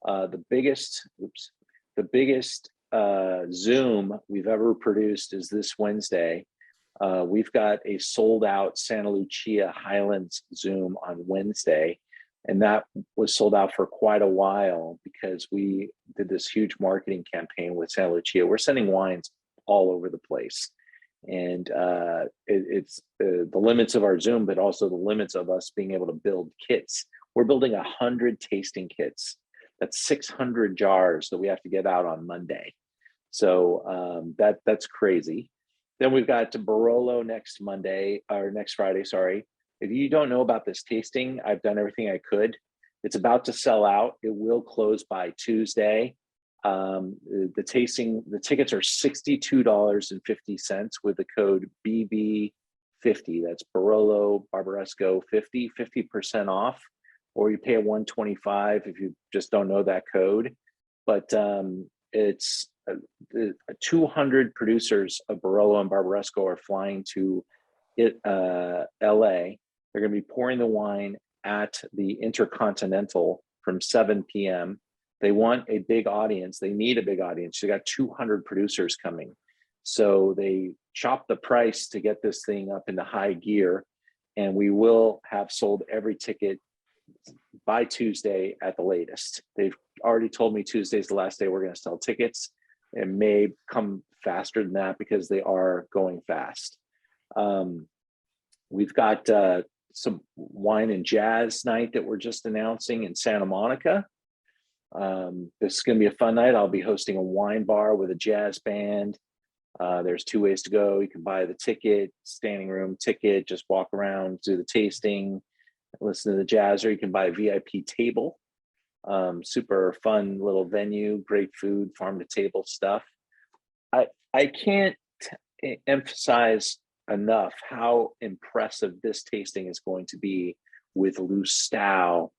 the biggest Zoom we've ever produced is this Wednesday. We've got a sold out Santa Lucia Highlands Zoom on Wednesday, and that was sold out for quite a while because we did this huge marketing campaign with Santa Lucia. We're sending wines all over the place. And it's the limits of our Zoom, but also the limits of us being able to build kits. We're building 100 tasting kits. That's 600 jars that we have to get out on Monday. So that's crazy. Then we've got Barolo next Friday, sorry. If you don't know about this tasting, I've done everything I could. It's about to sell out. It will close by Tuesday. The tickets are $62.50 with the code BB50. That's Barolo Barbaresco 50% off, or you pay a $125 if you just don't know that code. But it's 200 producers of Barolo and Barbaresco are flying to LA. They're going to be pouring the wine at the Intercontinental from 7 p.m. They want a big audience. They need a big audience. They got 200 producers coming. So they chopped the price to get this thing up into high gear. And we will have sold every ticket by Tuesday at the latest. They've already told me Tuesday's the last day we're going to sell tickets. It may come faster than that because they are going fast. We've got some wine and jazz night that we're just announcing in Santa Monica. This is going to be a fun night. I'll be hosting a wine bar with a jazz band. There's two ways to go. You can buy the ticket, standing room ticket, just walk around, do the tasting, listen to the jazz, or you can buy a VIP table. Super fun little venue, great food, farm to table stuff. I can't emphasize enough how impressive this tasting is going to be with Lustau.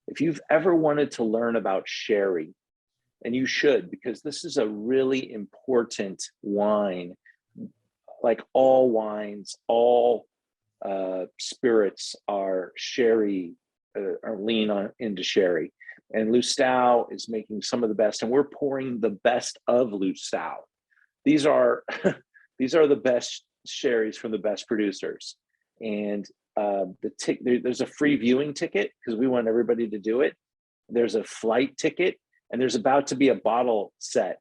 If you've ever wanted to learn about sherry, and you should, because this is a really important wine. Like all wines, all spirits are sherry, are lean on into sherry. And Lustau is making some of the best, and we're pouring the best of Lustau. These are the best sherries from the best producers. And there's a free viewing ticket because we want everybody to do it. There's a flight ticket, and there's about to be a bottle set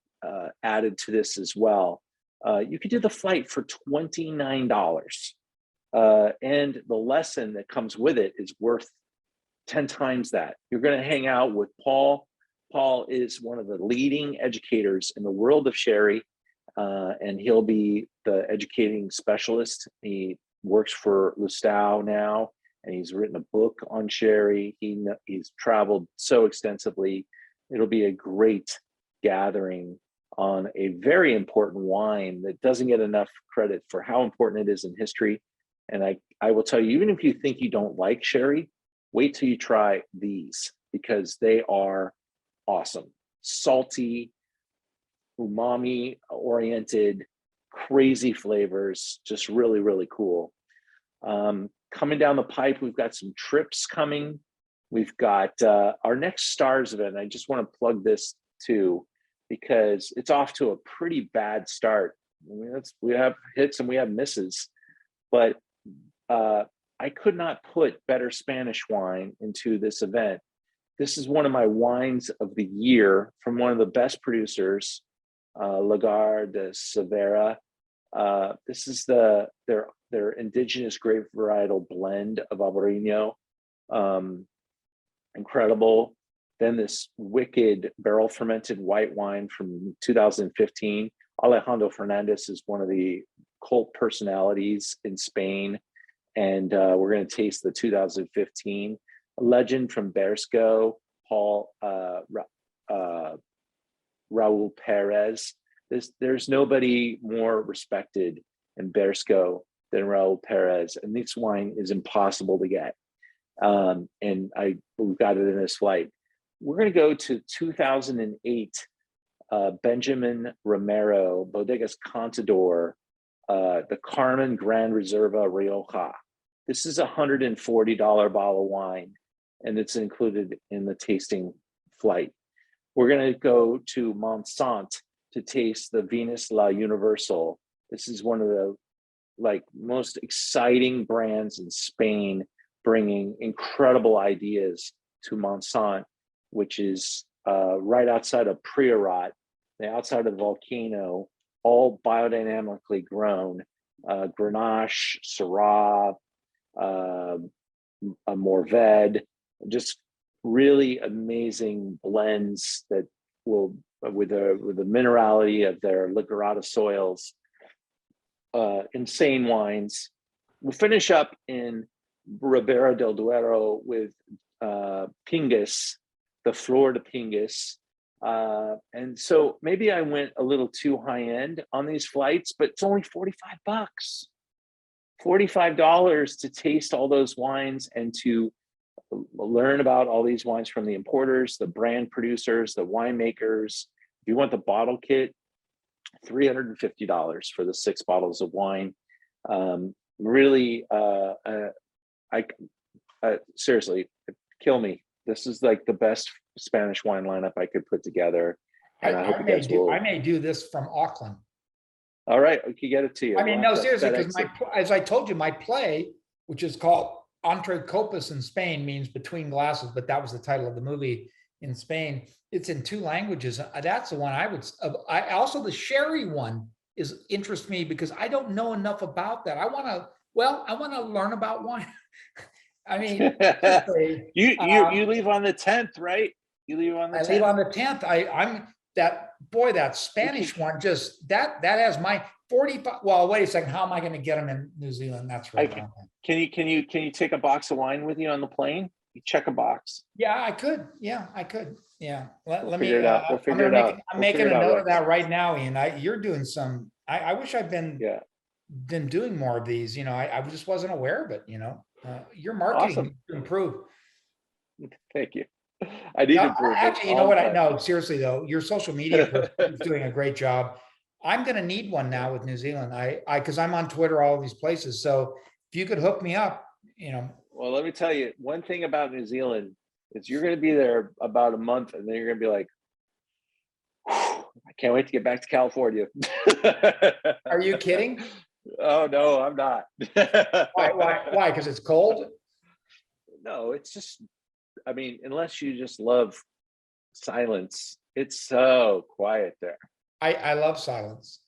added to this as well. You could do the flight for $29. And the lesson that comes with it is worth 10 times that. You're going to hang out with Paul Paul is one of the leading educators in the world of sherry, and he'll be the educating specialist. He works for Lustau now, and he's written a book on sherry. He's traveled so extensively. It'll be a great gathering on a very important wine that doesn't get enough credit for how important it is in history. And I will tell you, even if you think you don't like sherry, wait till you try these, because they are awesome. Salty, umami oriented, crazy flavors, just really, really cool. Coming down the pipe, we've got some trips coming. We've got our next STARS event. I just want to plug this too, because it's off to a pretty bad start. I mean, we have hits and we have misses, but I could not put better Spanish wine into this event. This is one of my wines of the year from one of the best producers, Lagar de Severa. This is their indigenous grape varietal blend of Albarino. Incredible. Then this wicked barrel fermented white wine from 2015. Alejandro Fernandez is one of the cult personalities in Spain. And we're going to taste the 2015 legend from Bersco, Raul Perez. There's nobody more respected in Bersco than Raul Perez, and this wine is impossible to get. And we've got it in this flight. We're going to go to 2008 Benjamin Romero, Bodegas Contador, the Carmen Gran Reserva Rioja. This is a $140 bottle of wine, and it's included in the tasting flight. We're going to go to Monsant to taste the Venus La Universal. This is one of the most exciting brands in Spain, bringing incredible ideas to Monsant, which is right outside of Priorat, outside of the volcano, all biodynamically grown. Grenache, Syrah, a Mourvèdre, just really amazing blends that will, with the minerality of their Ligerata soils, insane wines. We'll finish up in Ribera del Duero with Pingus, the Flor de Pingus. And so maybe I went a little too high end on these flights, but it's only $45. $45 to taste all those wines and to learn about all these wines from the importers, the brand producers, the winemakers. If you want the bottle kit, $350 for the 6 bottles of wine. Really, seriously, kill me. This is like the best Spanish wine lineup I could put together. And I hope you guys will. I may do this from Auckland. All right, we can get it to you. I mean, no, seriously, because as I told you, my play, which is called Entre Copas in Spain, means between glasses, but that was the title of the movie in Spain. It's in 2 languages. That's the one I would. I also, the sherry one interests me because I don't know enough about that. I want to learn about wine. I mean, you leave on the 10th, right? You leave on the 10th. I leave on the 10th. I'm that Spanish one, just that has my 45. Well, wait a second. How am I going to get them in New Zealand? That's right. Can you take a box of wine with you on the plane? You check a box. Yeah, I could. Yeah, I could. Yeah. Let me figure it out. We'll figure it out. I'm making a note of that right now, Ian. You're doing some. I wish I've been doing more of these. You know, I just wasn't aware of it. You know, your marketing needs to improve. Thank you. I need to improve. Actually, you know what? I know. Seriously though, your social media is doing a great job. I'm going to need one now with New Zealand. Because I'm on Twitter, all these places. So if you could hook me up, you know. Well, let me tell you one thing about New Zealand is you're going to be there about a month, and then you're going to be like, I can't wait to get back to California. Are you kidding? Oh no, I'm not. Why? Because it's cold? No, it's just. I mean, unless you just love silence, it's so quiet there. I love silence.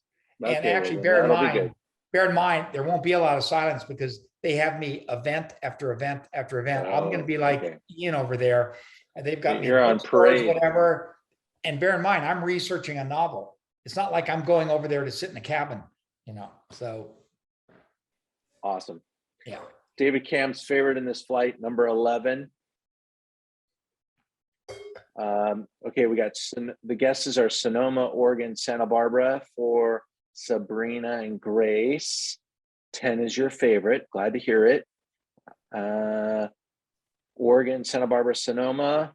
Okay, and actually, bear in mind, there won't be a lot of silence because they have me event after event after event. I'm going to be like Ian over there, and they've got me on parade, whatever. and bear in mind, I'm researching a novel. It's not like I'm going over there to sit in a cabin, so. Awesome. Yeah. David Cam's favorite in this flight, number 11. Okay, we got the guesses are Sonoma, Oregon, Santa Barbara for Sabrina and Grace. 10 is your favorite. Glad to hear it. Oregon, Santa Barbara, Sonoma,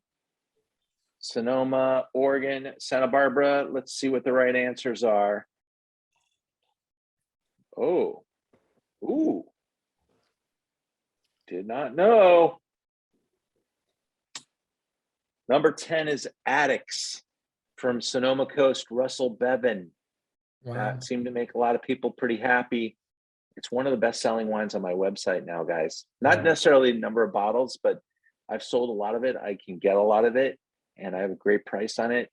Oregon, Santa Barbara. Let's see what the right answers are. Oh, ooh, did not know. Number 10 is Addicts from Sonoma Coast, Russell Bevin. Wow. That seemed to make a lot of people pretty happy. It's one of the best-selling wines on my website now, guys. Not necessarily the number of bottles, but I've sold a lot of it. I can get a lot of it, and I have a great price on it.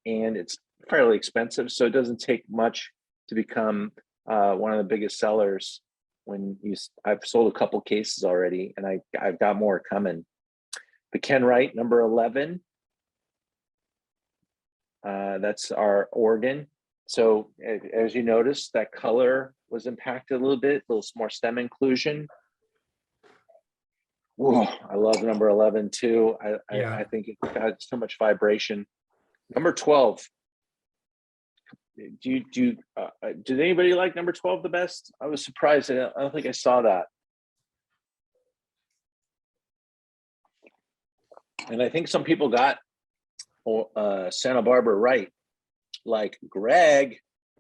And it's fairly expensive, so it doesn't take much to become one of the biggest sellers. I've sold a couple cases already, and I've got more coming. The Ken Wright, number 11. That's our Oregon. So as you notice, that color was impacted a little bit, a little more stem inclusion. Whoa, I love number 11 too. I think it got so much vibration. Number 12. Did anybody like number 12 the best? I was surprised. I don't think I saw that. And I think some people got Santa Barbara right. Like Greg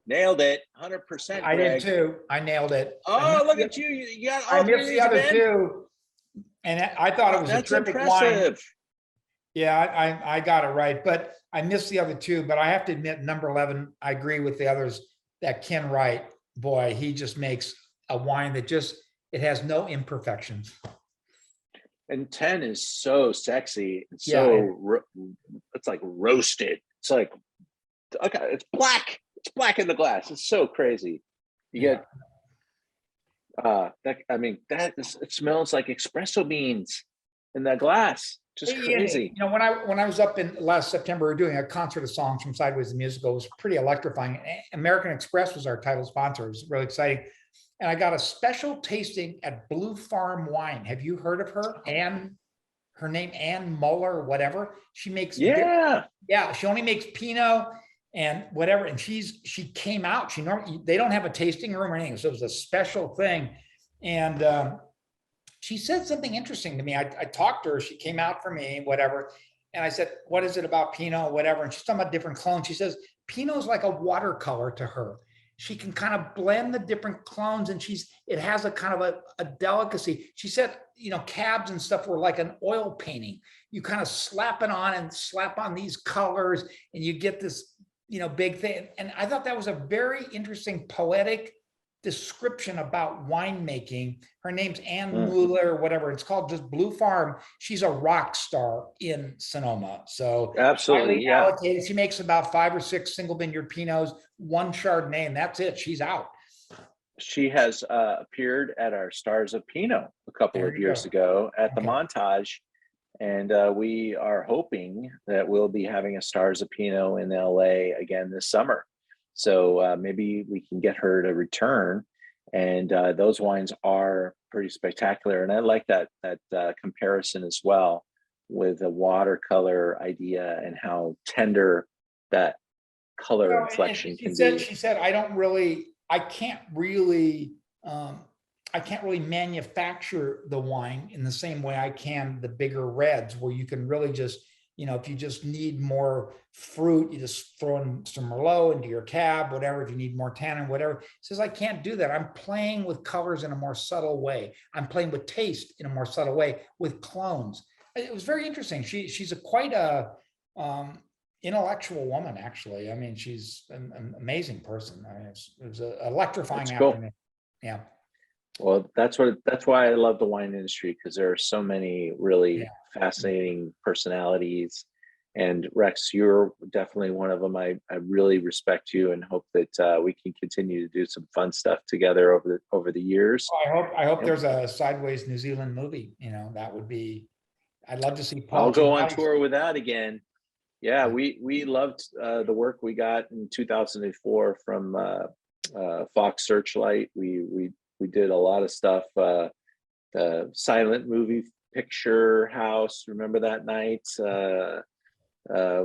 nailed it, 100%. I did too. I nailed it. Oh, look at you! You got all I three missed of the these other again? two, and I thought it was a That's terrific impressive. wine. Yeah, I got it right, but I missed the other two. But I have to admit, number 11, I agree with the others. That Ken Wright, boy, he just makes a wine that it has no imperfections. And 10 is so sexy. It's it's like roasted. It's like, okay, it's black. It's black in the glass. It's so crazy. You get it smells like espresso beans in that glass. Just crazy. When I was up in last September, we were doing a concert of songs from Sideways the Musical. It was pretty electrifying. American Express was our title sponsor. It was really exciting. And I got a special tasting at Blue Farm Wine. Have you heard of her? Her name Ann Muller, whatever. She makes she only makes Pinot and whatever. And she came out. They don't have a tasting room or anything, so it was a special thing. And she said something interesting to me. I talked to her. She came out for me, whatever. And I said, "What is it about Pinot, whatever?" And she's talking about different clones. She says Pinot is like a watercolor to her. She can kind of blend the different clones, and it has a kind of a delicacy. She said, cabs and stuff were like an oil painting. You kind of slap it on and slap on these colors, and you get this, big thing. And I thought that was a very interesting poetic description about winemaking. Her name's Ann Muller or whatever. It's called just Blue Farm. She's a rock star in Sonoma. So absolutely, allocated. She makes about 5 or 6 single vineyard Pinots, 1 Chardonnay, and that's it. She's out. She has appeared at our Stars of Pinot a couple of years ago at the Montage. And we are hoping that we'll be having a Stars of Pinot in LA again this summer. So maybe we can get her to return. And those wines are pretty spectacular. And I like that comparison as well with the watercolor idea and how tender that color inflection can be. She said, I can't really manufacture the wine in the same way I can the bigger reds, where you can really just, if you just need more fruit, you just throw in some Merlot into your cab, whatever. If you need more tannin, whatever. She says, I can't do that. I'm playing with colors in a more subtle way. I'm playing with taste in a more subtle way with clones. It was very interesting. She's quite a intellectual woman, actually. I mean, she's an amazing person. I mean, it was an electrifying afternoon. Yeah. Well, that's why I love the wine industry, because there are so many really fascinating personalities. And Rex, you're definitely one of them. I really respect you and hope that we can continue to do some fun stuff together over the years. I hope there's a Sideways New Zealand movie. That would be. I'd love to see Paul. I'll go on tour with that again. Yeah, we loved the work we got in 2004 from Fox Searchlight. We did a lot of stuff. The silent movie picture house. Remember that night?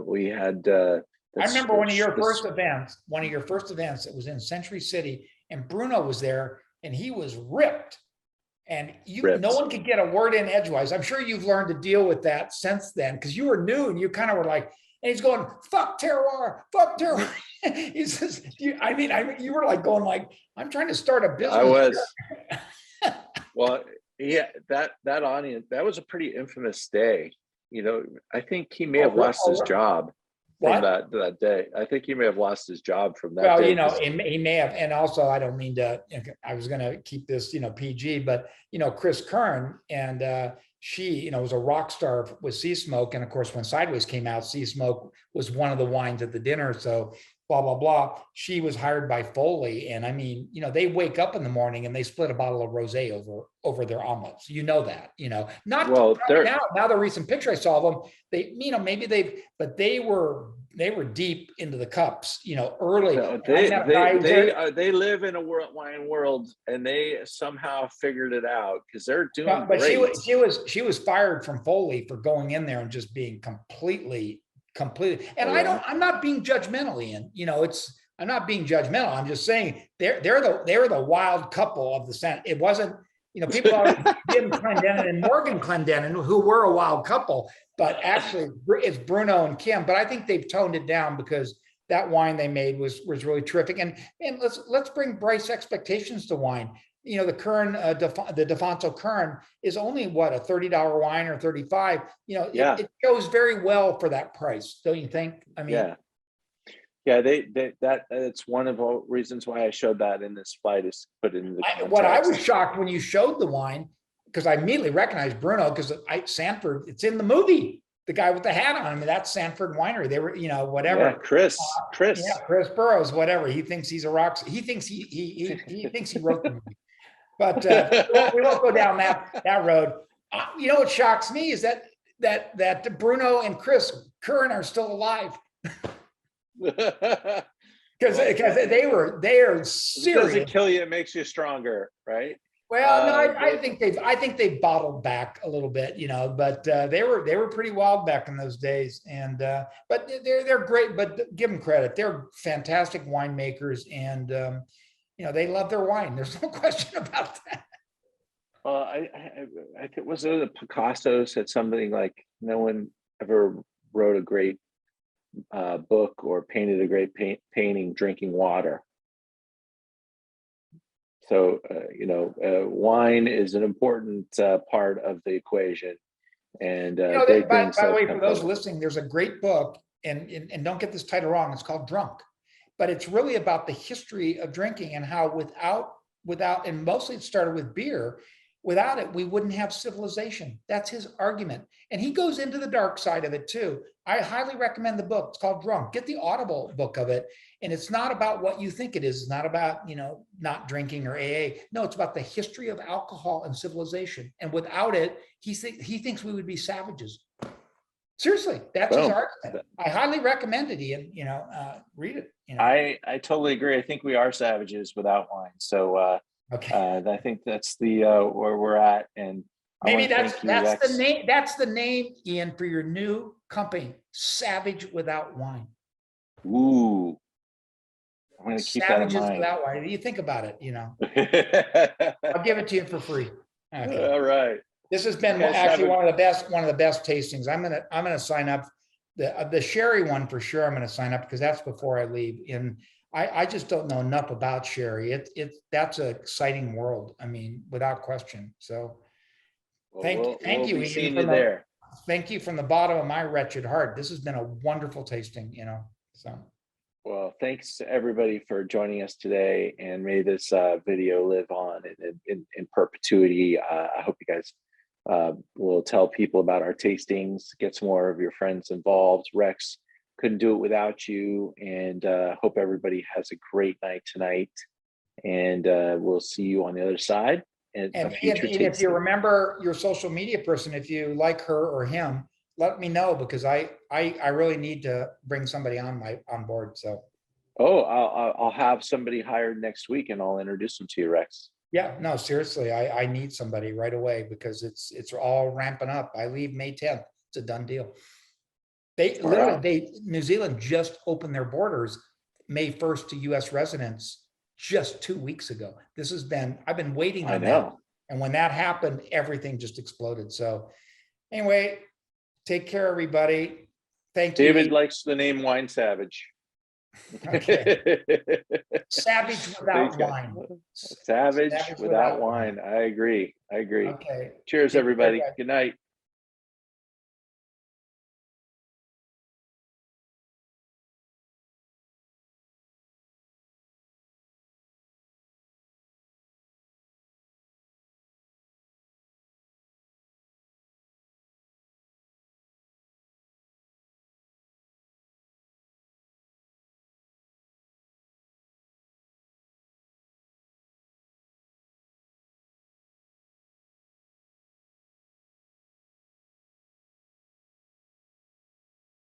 We had. I remember one of your first events. One of your first events. It was in Century City, and Bruno was there, and he was ripped. And no one could get a word in edgewise. I'm sure you've learned to deal with that since then, because you were new and you kind of were like, and he's going, fuck terroir, fuck terroir. He says, you were like going like, I'm trying to start a business. I was. Well, yeah, that audience, that was a pretty infamous day. You know, I think he may have lost his job from that day. I think he may have lost his job from that day. Well, he may have. And also, I don't mean to, I was going to keep this, PG, but, Chris Kern and she, was a rock star with Sea Smoke. And of course, when Sideways came out, Sea Smoke was one of the wines at the dinner. So blah, blah, blah. She was hired by Foley. And I mean, they wake up in the morning and they split a bottle of rosé over their omelets. That, not well, now the recent picture I saw of them, they, but they were deep into the cups, early. No, they live in a wine world, and they somehow figured it out because they're doing but great. She was fired from Foley for going in there and just being completely. And I'm not being judgmental, Ian. I'm not being judgmental. I'm just saying they're the wild couple of the Senate. It wasn't, people always Jim Clendenin and Morgan Clendenin, who were a wild couple, but actually it's Bruno and Kim. But I think they've toned it down because that wine they made was really terrific. And let's bring Bryce expectations to wine. The Kern, the Defonso Kern is only what, a $30 wine or $35. It goes very well for that price, don't you think? I mean, yeah. That's one of the reasons why I showed that in this flight is put in the context. What I was shocked when you showed the wine, because I immediately recognized Bruno because Sanford, it's in the movie. The guy with the hat on. I mean, that's Sanford Winery. They were, whatever. Yeah, Chris. Yeah, Chris Burroughs, whatever. He thinks he's a rock. He thinks he thinks he wrote the movie. But we won't go down that road. What shocks me is that Bruno and Chris Kern are still alive. Because they are serious. It doesn't kill you; it makes you stronger, right? Well, no, I think they've bottled back a little bit, But they were pretty wild back in those days, and but they're great. But give them credit; they're fantastic winemakers, and they love their wine. There's no question about that. I think was it Picasso said something like, "No one ever wrote a great book or painted a great painting drinking water." So, wine is an important part of the equation. And by the way, for those listening, there's a great book, and don't get this title wrong. It's called Drunk, but it's really about the history of drinking and how without, and mostly it started with beer. Without it, we wouldn't have civilization. That's his argument. And he goes into the dark side of it too. I highly recommend the book. It's called Drunk. Get the Audible book of it. And it's not about what you think it is. It's not about, not drinking or AA. No, it's about the history of alcohol and civilization. And without it, he thinks we would be savages. Seriously, that's his argument. I highly recommend it, Ian. Read it. I totally agree. I think we are savages without wine. So okay. I think that's the where we're at, and maybe that's the name. That's the name, Ian, for your new company, Savage Without Wine. Ooh, I'm going to keep Savages that in mind. Without Wine. You think about it. I'll give it to you for free. Okay. All right. This has been actually one of the best tastings. I'm gonna sign up. The sherry one for sure. I'm gonna sign up because that's before I leave. And I just don't know enough about sherry. That's an exciting world. I mean, without question. So thank you, Ian. Thank you from the bottom of my wretched heart. This has been a wonderful tasting, So well, thanks to everybody for joining us today, and may this video live on in perpetuity. I hope you guys will tell people about our tastings, get some more of your friends involved. Rex, couldn't do it without you, and hope everybody has a great night tonight, and we'll see you on the other side. And if you remember your social media person, if you like her or him, let me know, because I really need to bring somebody on board. So Oh, I'll have somebody hired next week and I'll introduce them to you, Rex. yeah, no, seriously, I need somebody right away, because it's all ramping up. I leave May 10th. It's a done deal. They Far literally, out. New Zealand just opened their borders May 1st to US residents just 2 weeks ago. I've been waiting I on that. know. And when that happened, everything just exploded. So anyway, take care, everybody. Thank you. David likes the name Wine Savage. Okay. Savage without Thanks, guys. wine. Savage without wine. I agree. Okay. Cheers, Take care, everybody. guys. Good night.